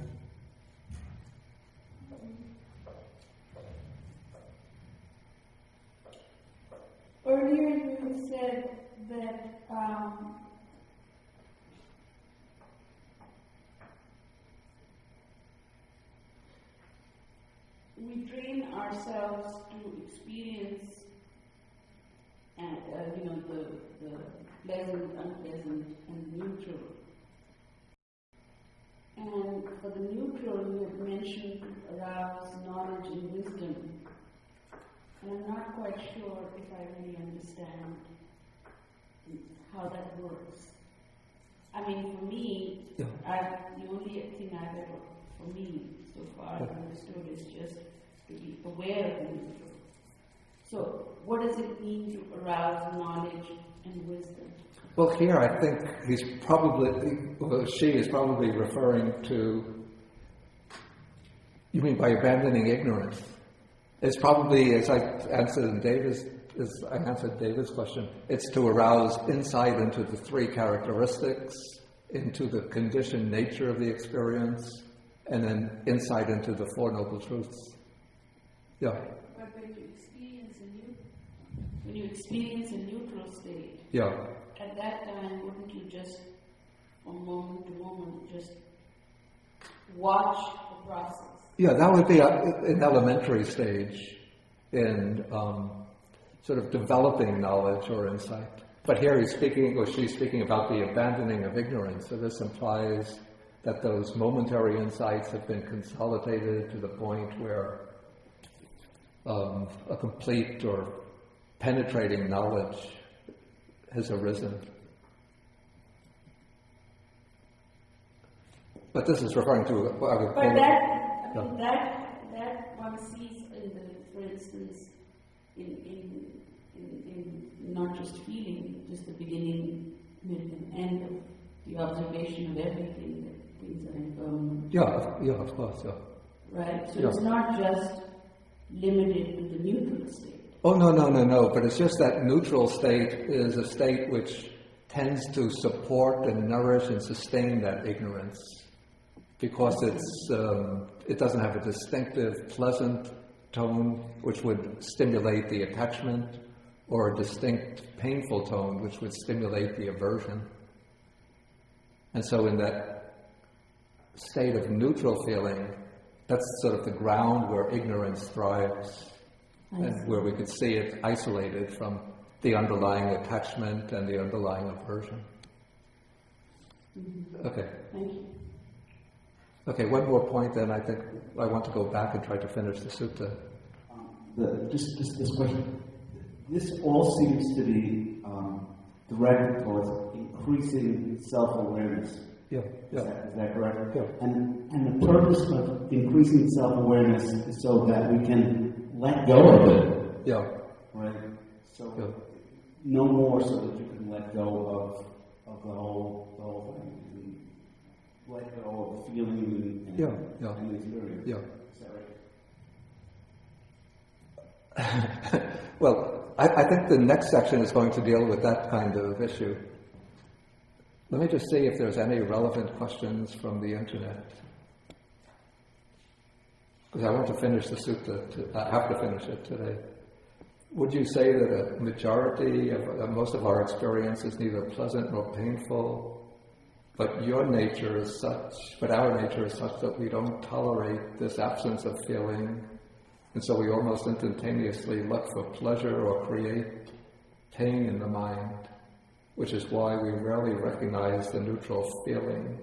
Earlier you said that we train ourselves to experience and the pleasant, unpleasant, and neutral. And for the neutral, you have mentioned to arouse knowledge and wisdom. And I'm not quite sure if I really understand how that works. I mean, for me, Yeah. the only thing I've ever, for me, so far understood is just to be aware of the neutral. So, what does it mean to arouse knowledge and wisdom? Well, here I think she is probably referring to, you mean by abandoning ignorance? It's probably, as I answered David's question, it's to arouse insight into the three characteristics, into the conditioned nature of the experience, and then insight into the Four Noble Truths. Yeah. But when you experience a neutral state, Yeah. at that time, wouldn't you just, from moment to moment, just watch the process? Yeah, that would be an elementary stage in sort of developing knowledge or insight. But here she's speaking about the abandoning of ignorance. So this implies that those momentary insights have been consolidated to the point where a complete or penetrating knowledge has arisen. But this is referring to what I would call that one sees for instance, in not just feeling, just the beginning, middle, and end of the observation of everything, that things are impermanent. Yeah, of course, yeah. Right? So it's not just limited to the neutral state. Oh, no, but it's just that neutral state is a state which tends to support and nourish and sustain that ignorance, because it doesn't have a distinctive pleasant tone which would stimulate the attachment, or a distinct painful tone which would stimulate the aversion. And so in that state of neutral feeling, that's sort of the ground where ignorance thrives, and where we could see it isolated from the underlying attachment and the underlying aversion. Mm-hmm. Okay. Thank you. Okay, one more point then. I think I want to go back and try to finish the sutta. Just this question. This all seems to be directed towards increasing self-awareness. Yeah. Is that correct? Yeah. And the purpose of increasing self-awareness is so that we can let go of it. Yeah. Right? So Yeah. no more so that you can let go of the whole thing. Let go of the feeling and the experience. Yeah. Is that right? Well, I think the next section is going to deal with that kind of issue. Let me just see if there's any relevant questions from the internet. Because I want to finish the sutta. I have to finish it today. Would you say that a majority of most of our experience is neither pleasant nor painful, but our nature is such that we don't tolerate this absence of feeling, and so we almost instantaneously look for pleasure or create pain in the mind, which is why we rarely recognize the neutral feeling.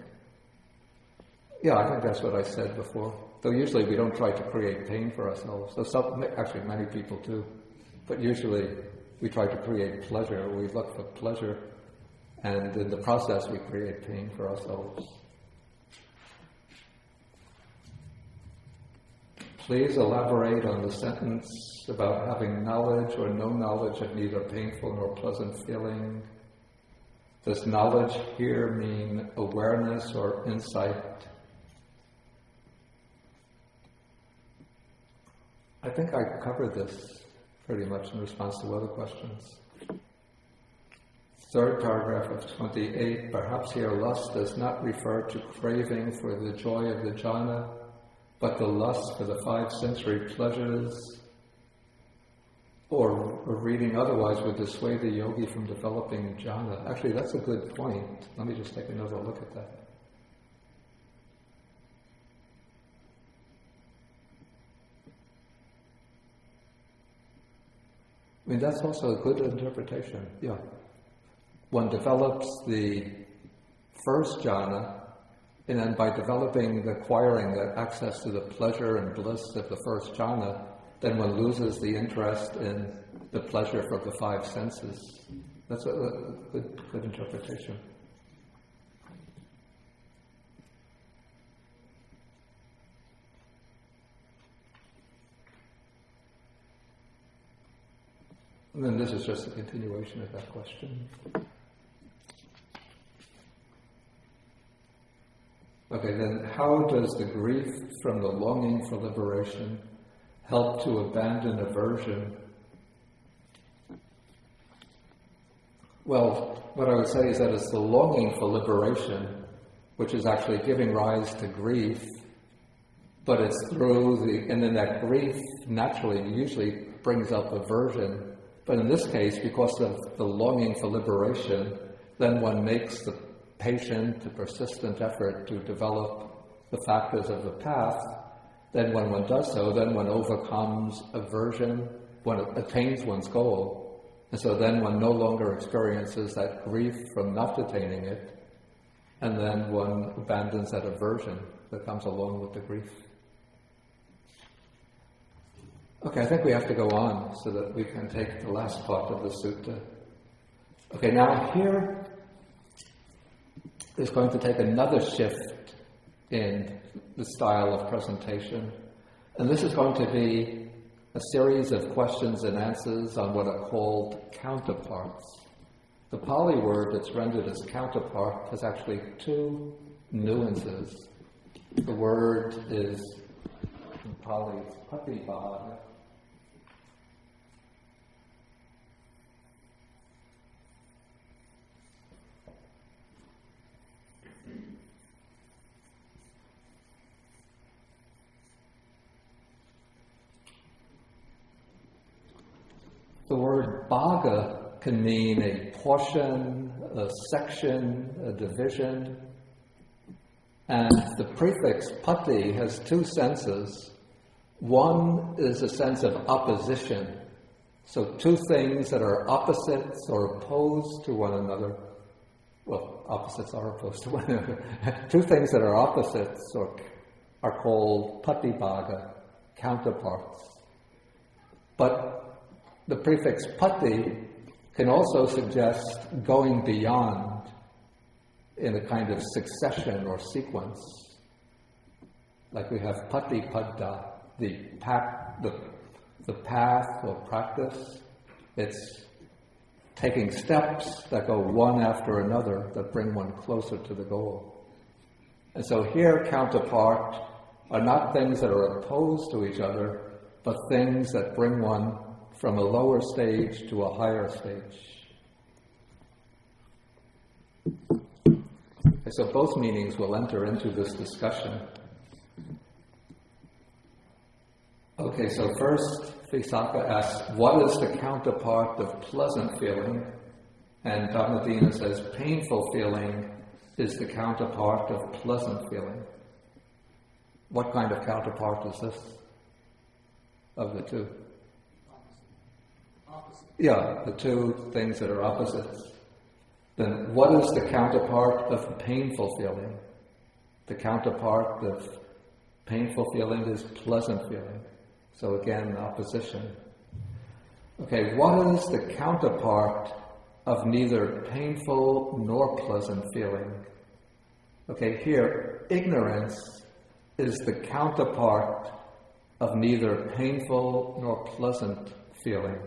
Yeah, I think that's what I said before. Though usually we don't try to create pain for ourselves. Actually, many people do. But usually we try to create pleasure. We look for pleasure, and in the process we create pain for ourselves. Please elaborate on the sentence about having knowledge or no knowledge of neither painful nor pleasant feeling. Does knowledge here mean awareness or insight? I think I covered this pretty much in response to other questions. Third paragraph of 28, perhaps here lust does not refer to craving for the joy of the jhana, but the lust for the 5 sensory pleasures, or reading otherwise would dissuade the yogi from developing jhana. Actually, that's a good point. Let me just take another look at that. I mean, that's also a good interpretation, yeah. One develops the first jhana, and then by acquiring the access to the pleasure and bliss of the first jhana, then one loses the interest in the pleasure from the 5 senses. That's a good interpretation. And then this is just a continuation of that question. Okay, then how does the grief from the longing for liberation help to abandon aversion? Well, what I would say is that it's the longing for liberation which is actually giving rise to grief, but it's and then that grief naturally usually brings up aversion. But in this case, because of the longing for liberation, then one makes the patient, the persistent effort to develop the factors of the path. Then when one does so, then one overcomes aversion, one attains one's goal. And so then one no longer experiences that grief from not attaining it, and then one abandons that aversion that comes along with the grief. Okay, I think we have to go on so that we can take the last part of the sutta. Okay, now here is going to take another shift in the style of presentation. And this is going to be a series of questions and answers on what are called counterparts. The Pali word that's rendered as counterpart has actually 2 nuances. The word is, in Pali, it's patibhāga. The word bhaga can mean a portion, a section, a division. And the prefix pati has 2 senses. One is a sense of opposition. So 2 things that are opposites or opposed to one another. Well, opposites are opposed to one another. Two things that are opposites are called patibhaga, counterparts. But the prefix pati can also suggest going beyond in a kind of succession or sequence. Like we have patipada, the path or practice. It's taking steps that go one after another that bring one closer to the goal. And so here, counterpart are not things that are opposed to each other, but things that bring one from a lower stage to a higher stage. Okay, so both meanings will enter into this discussion. Okay, so first, Visakha asks, what is the counterpart of pleasant feeling? And Dhammadinna says, painful feeling is the counterpart of pleasant feeling. What kind of counterpart is this of the two? Opposite. Yeah, the two things that are opposites. Then what is the counterpart of painful feeling? The counterpart of painful feeling is pleasant feeling. So again, opposition. Okay, what is the counterpart of neither painful nor pleasant feeling? Okay, here, ignorance is the counterpart of neither painful nor pleasant feeling.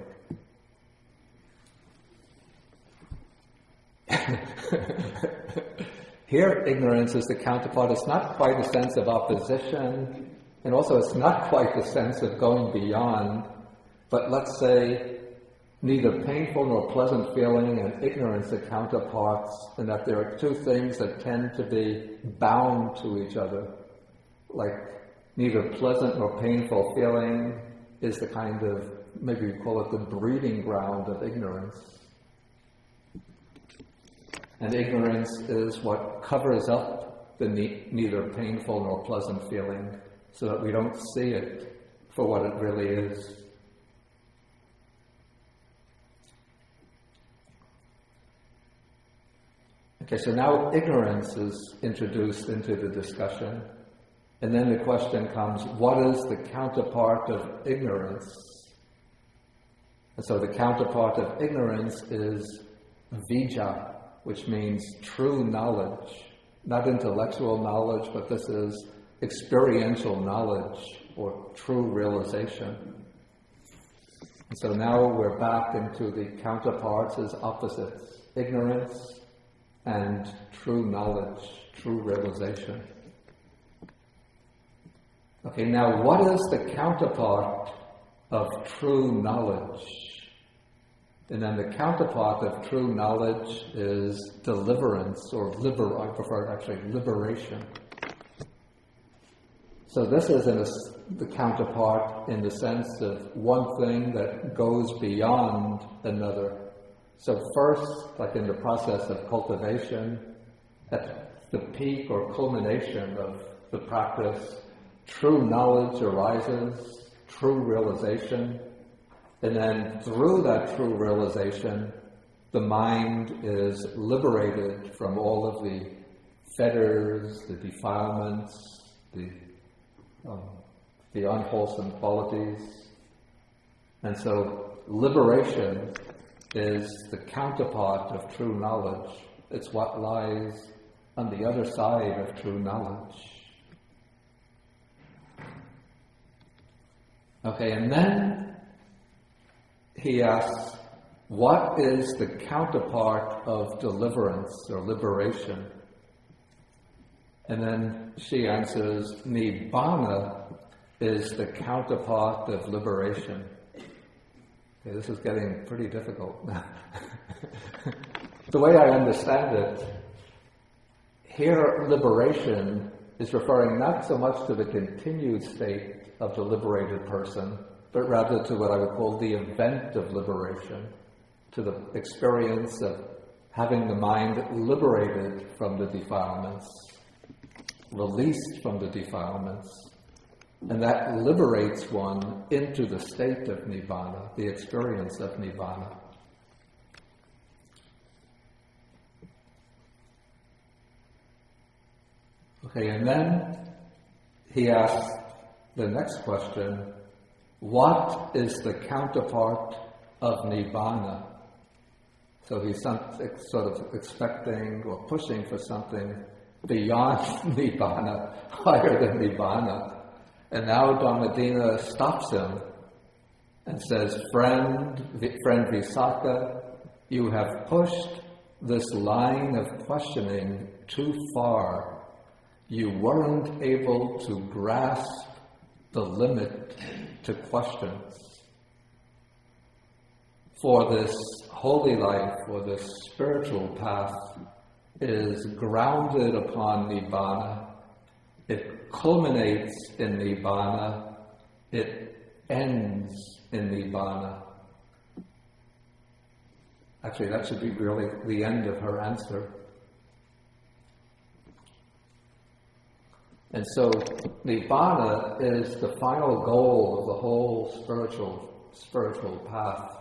Here, ignorance is the counterpart. It's not quite a sense of opposition, and also it's not quite the sense of going beyond, but let's say neither painful nor pleasant feeling and ignorance are counterparts, and that there are two things that tend to be bound to each other. Like neither pleasant nor painful feeling is the kind of, maybe you call it the breeding ground of ignorance. And ignorance is what covers up the neither painful nor pleasant feeling so that we don't see it for what it really is. Okay, so now ignorance is introduced into the discussion. And then the question comes, what is the counterpart of ignorance? And so the counterpart of ignorance is vijja, which means true knowledge. Not intellectual knowledge, but this is experiential knowledge or true realization. And so now we're back into the counterparts as opposites, ignorance and true knowledge, true realization. Okay, now what is the counterpart of true knowledge? And then the counterpart of true knowledge is deliverance, or I prefer actually liberation. So this is the counterpart in the sense of one thing that goes beyond another. So first, like in the process of cultivation, at the peak or culmination of the practice, true knowledge arises, true realization, and then through that true realization, the mind is liberated from all of the fetters, the defilements, the unwholesome qualities. And so liberation is the counterpart of true knowledge. It's what lies on the other side of true knowledge. Okay, and then he asks, what is the counterpart of deliverance or liberation? And then she answers, Nibbana is the counterpart of liberation. Okay, this is getting pretty difficult now. The way I understand it, here liberation is referring not so much to the continued state of the liberated person, but rather to what I would call the event of liberation, to the experience of having the mind liberated from the defilements, released from the defilements, and that liberates one into the state of Nibbana, the experience of Nibbana. Okay, and then he asks the next question, what is the counterpart of Nibbana? So he's sort of expecting or pushing for something beyond Nibbana, higher than Nibbana. And now Dhammadinna stops him and says, friend Visakha, you have pushed this line of questioning too far. You weren't able to grasp the limit to questions. For this holy life, or this spiritual path, is grounded upon Nibbana. It culminates in Nibbana. It ends in Nibbana. Actually, that should be really the end of her answer. And so, Nibbana is the final goal of the whole spiritual path.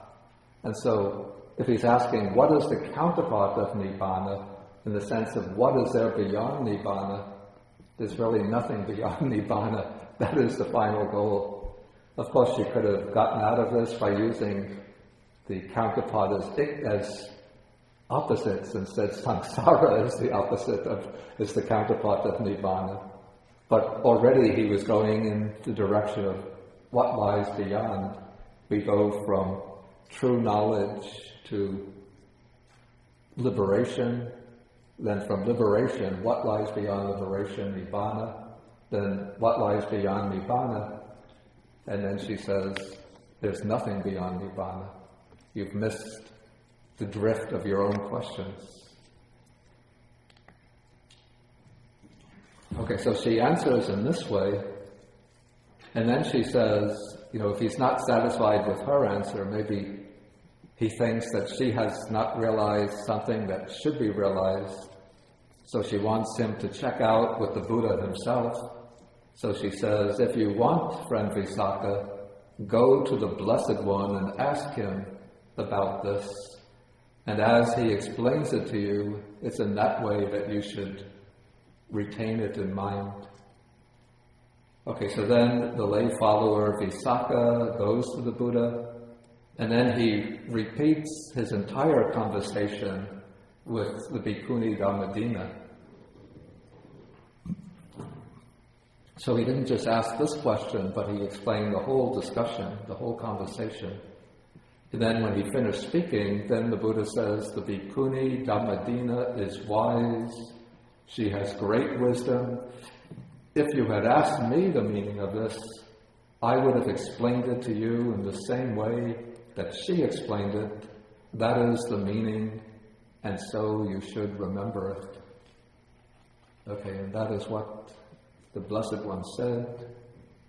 And so, if he's asking, what is the counterpart of Nibbana, in the sense of what is there beyond Nibbana, there's really nothing beyond Nibbana. That is the final goal. Of course, she could have gotten out of this by using the counterpart as opposites and said samsara is the opposite is the counterpart of Nibbana. But already he was going in the direction of what lies beyond. We go from true knowledge to liberation, then from liberation, what lies beyond liberation, Nibbana, then what lies beyond Nibbana, and then she says, there's nothing beyond Nibbana. You've missed the drift of your own questions. Okay, so she answers in this way, and then she says, if he's not satisfied with her answer, maybe he thinks that she has not realized something that should be realized, so she wants him to check out with the Buddha himself. So she says, if you want, friend Visakha, go to the Blessed One and ask him about this. And as he explains it to you, it's in that way that you should retain it in mind. Okay, so then the lay follower Visakha goes to the Buddha, and then he repeats his entire conversation with the Bhikkhuni Dhammadinna. So he didn't just ask this question, but he explained the whole discussion, the whole conversation. And then when he finished speaking, then the Buddha says, the Bhikkhuni Dhammadinna is wise. She has great wisdom. If you had asked me the meaning of this, I would have explained it to you in the same way that she explained it. That is the meaning, and so you should remember it. Okay, and that is what the Blessed One said,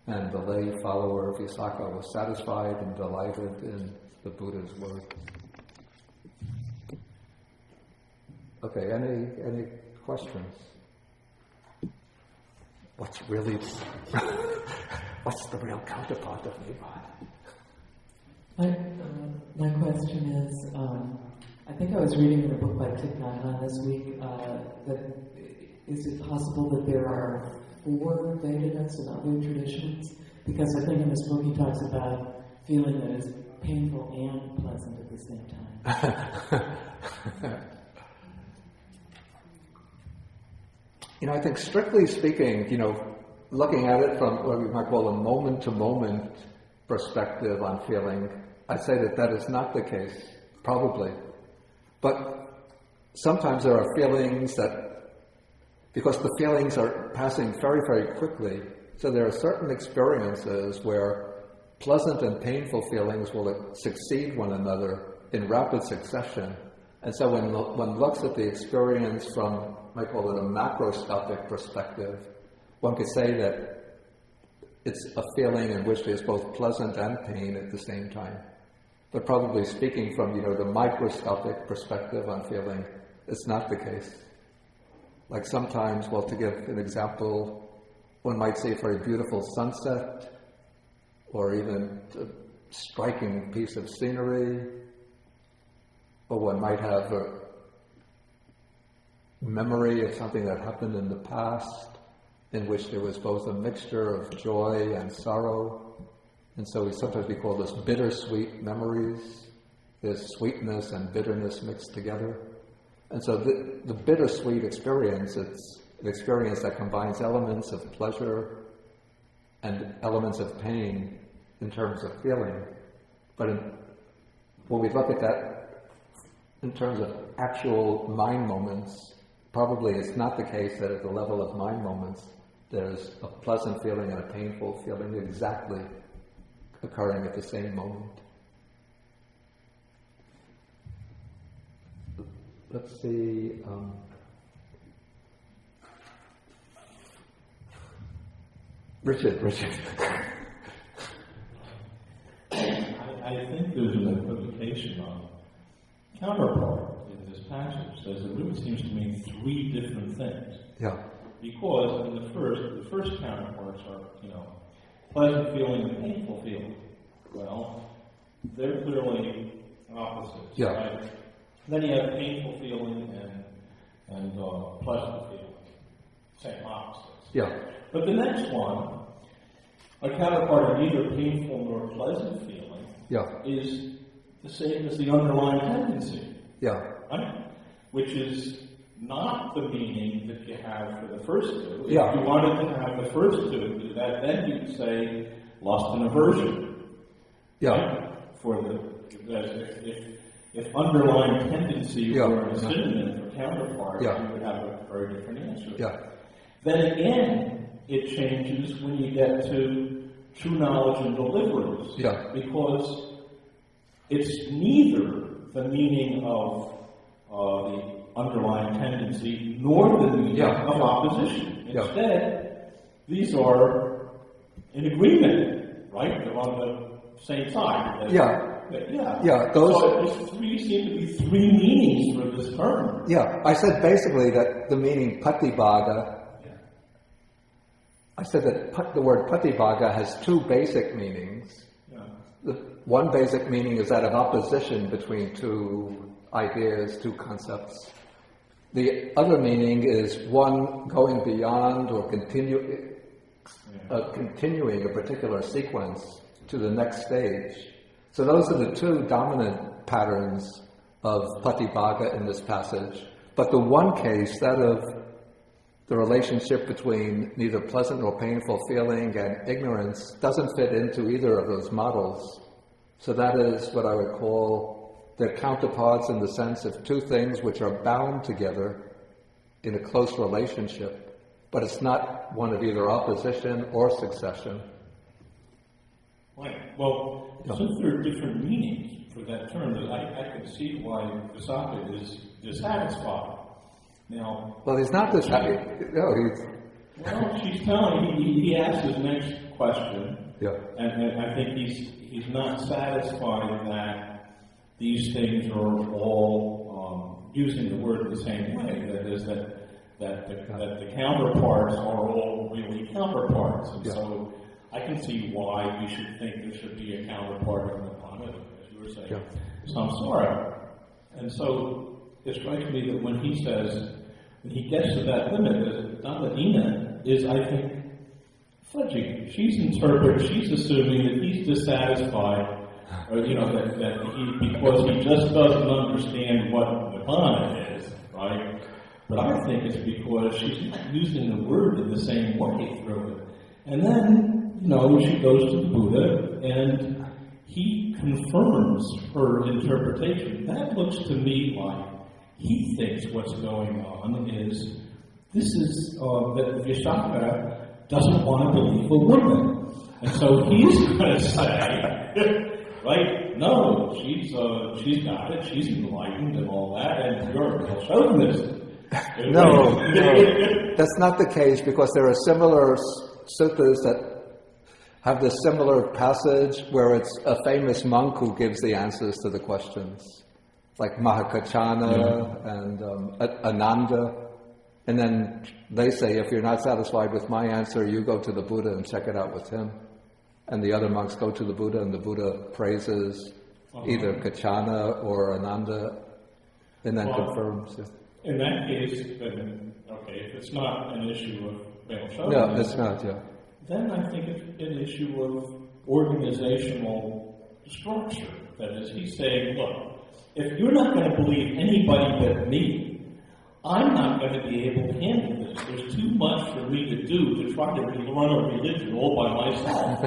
and the lay follower Visakha was satisfied and delighted in the Buddha's words. Okay, any questions? What's the real counterpart of Nibbana? My question is, I think I was reading in a book by Thich Nhat Hanh this week, that is it possible that there are 4 Vedanas and other traditions? Because I think in this book he talks about feeling that it's painful and pleasant at the same time. I think strictly speaking, looking at it from what we might call a moment-to-moment perspective on feeling, I'd say that is not the case, probably. But sometimes there are feelings that, because the feelings are passing very, very quickly, so there are certain experiences where pleasant and painful feelings will succeed one another in rapid succession. And so when one looks at the experience from, I might call it a macroscopic perspective, one could say that it's a feeling in which there's both pleasant and pain at the same time. But probably speaking from, the microscopic perspective on feeling, it's not the case. Like sometimes, to give an example, one might see a very beautiful sunset, or even a striking piece of scenery, or one might have a memory of something that happened in the past, in which there was both a mixture of joy and sorrow. And so sometimes we call this bittersweet memories. There's sweetness and bitterness mixed together. And so the bittersweet experience, it's an experience that combines elements of pleasure and elements of pain in terms of feeling. But when we look at that in terms of actual mind moments, probably it's not the case that at the level of mind moments there's a pleasant feeling and a painful feeling exactly occurring at the same moment. Let's see. Richard. I think there's an equivocation on counterpart in this passage. Says it really seems to mean three different things. Yeah. Because in the first counterparts are, pleasant feeling and painful feeling. Well, they're clearly opposites. Yeah. Right? Then you have painful feeling and pleasant feeling. Same opposites. Yeah. But the next one, a counterpart of neither painful nor pleasant feeling, is the same as the underlying tendency. Yeah. Right? Which is not the meaning that you have for the first two. Yeah. If you wanted to have the first two, then you'd say lust and aversion. Yeah. Right? If underlying tendency were a synonym for counterpart, you would have a very different answer. Yeah. Then again, it changes when you get to true knowledge and deliverance. Yeah. Because it's neither the meaning of the underlying tendency nor the meaning of opposition. Instead, these are in agreement, right? They're on the same side. Those. So there seem to be three meanings for this term. Yeah, I said basically that the meaning patibhaga. I said that the word patibhaga has two basic meanings. Yeah. The one basic meaning is that of opposition between two ideas, two concepts. The other meaning is one going beyond or continuing a particular sequence to the next stage. So those are the two dominant patterns of patibhaga in this passage. But the one case, that of the relationship between neither pleasant nor painful feeling and ignorance, doesn't fit into either of those models. So that is what I would call their counterparts in the sense of two things which are bound together in a close relationship, but it's not one of either opposition or succession. Right. Well, since there are different meanings for that term, I can see why Visakha is dissatisfied. Now, well, he's not dissatisfied. No, well, she's telling he asked his next question, and I think he's not satisfied that these things are all using the word the same way. That is that the counterparts are all really counterparts, and so I can see why we should think there should be a counterpart of Nirvana, as you were saying, samsara. And so it strikes me that when he gets to that limit, that Dhammadinna is, I think, fudging. She's assuming that he's dissatisfied, or that because he just doesn't understand what Nirvana is, right? But I think it's because she's not using the word in the same way through it. And then, she goes to the Buddha, and he confirms her interpretation. That looks to me like he thinks what's going on is that Visakha doesn't want to believe a woman. And so he's going to say, right, no, she's got it, she's enlightened and all that, and you're a chauvinist. No, that's not the case, because there are similar suttas that have this similar passage where it's a famous monk who gives the answers to the questions, like Mahakachana and Ananda. And then they say, if you're not satisfied with my answer, you go to the Buddha and check it out with him. And the other monks go to the Buddha, and the Buddha praises either Kachana or Ananda, and then confirms. In that case, then, if it's not an issue of show. No, it's not, yeah. Then I think it's an issue of organizational structure. That is, he's saying, look, if you're not going to believe anybody but me, I'm not going to be able to handle this. There's too much for me to do to try to run a religion all by myself.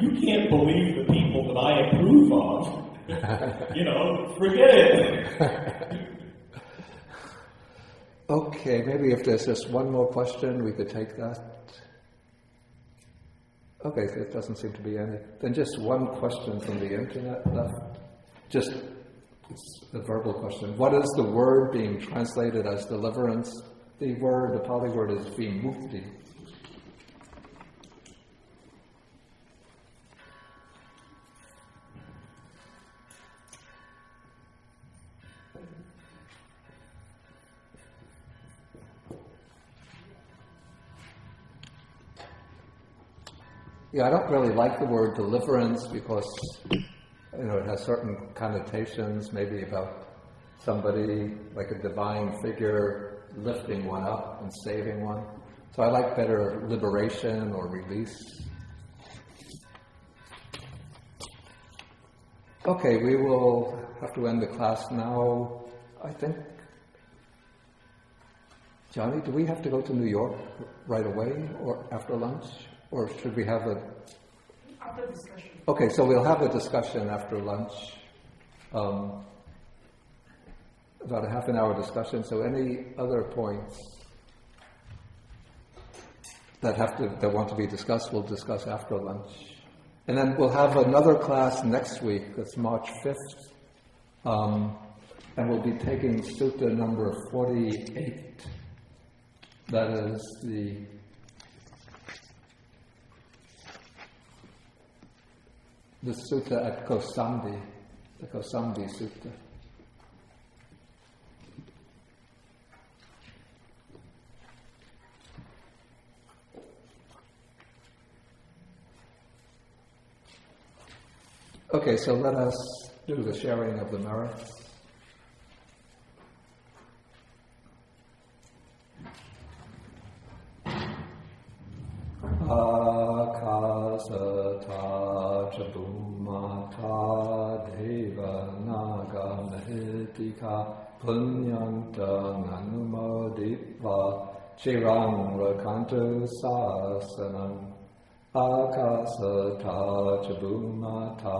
You can't believe the people that I approve of. Forget it. Okay, maybe if there's just one more question, we could take that. Okay, so it doesn't seem to be any. Then just one question from the internet left. Just it's a verbal question. What is the word being translated as deliverance? The Pali word is vimukti. Yeah, I don't really like the word deliverance because, it has certain connotations, maybe about somebody, like a divine figure, lifting one up and saving one. So I like better liberation or release. Okay, we will have to end the class now. I think, Johnny, do we have to go to New York right away or after lunch? Or should we have After discussion. Okay, so we'll have a discussion after lunch. About a half an hour discussion. So any other points that want to be discussed, we'll discuss after lunch. And then we'll have another class next week. That's March 5th. And we'll be taking Sutta number 48. That is the sutta at Kosambi, the Kosambi Sutta. Okay, so let us do the sharing of the merits. Akasata Chabumata Deva Naga Mahitika Punyanta Nanumoditva Chirang Rakantu Sasanam Akasata Chabumata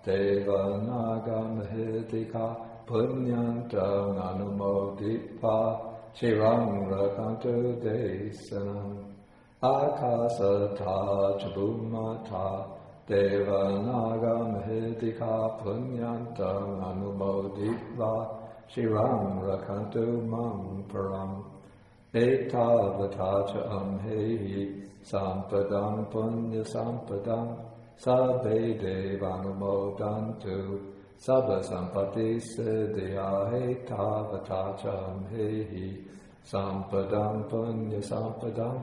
Deva Naga Mahitika Punyanta Nanumoditva Chirang Rakantu Desanam Akasata Chabumata Deva Naga Mahitika Punyantam Anumoditva Shiram Rakantu Mam Param Etavatacha Amhehi Sampadam Punya Sampadam Sabbe Devanumodantu Sabba Sampati Siddhya Etavatacha Amhehi Sampadam Punya Sampadam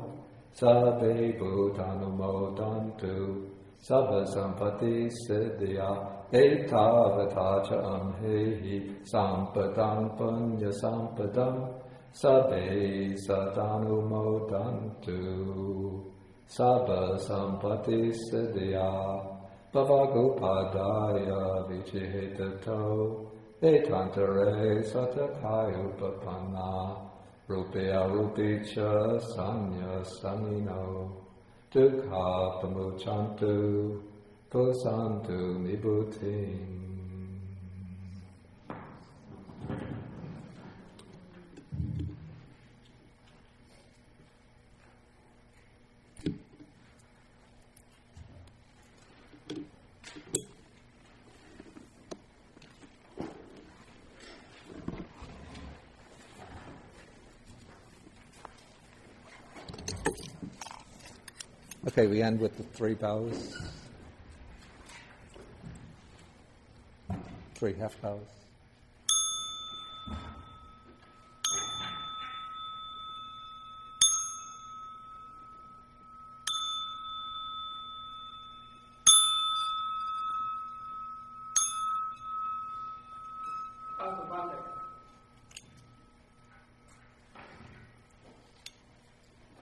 Sabbe Bhutanumodhantu Sabba Sampati Siddhya Etavatacha Amhehi Sampadam Punya Sampadam Sabbe Satanumodhantu Sabba Sampati Siddhya Bhavagupadaya Vichihitato Etantare Satakayupapanna Rupaya Rupicha Sanya Samino Dukha Pamuchantu Pusantu Nibutim. Okay, we end with the 3 bows. 3 half bows.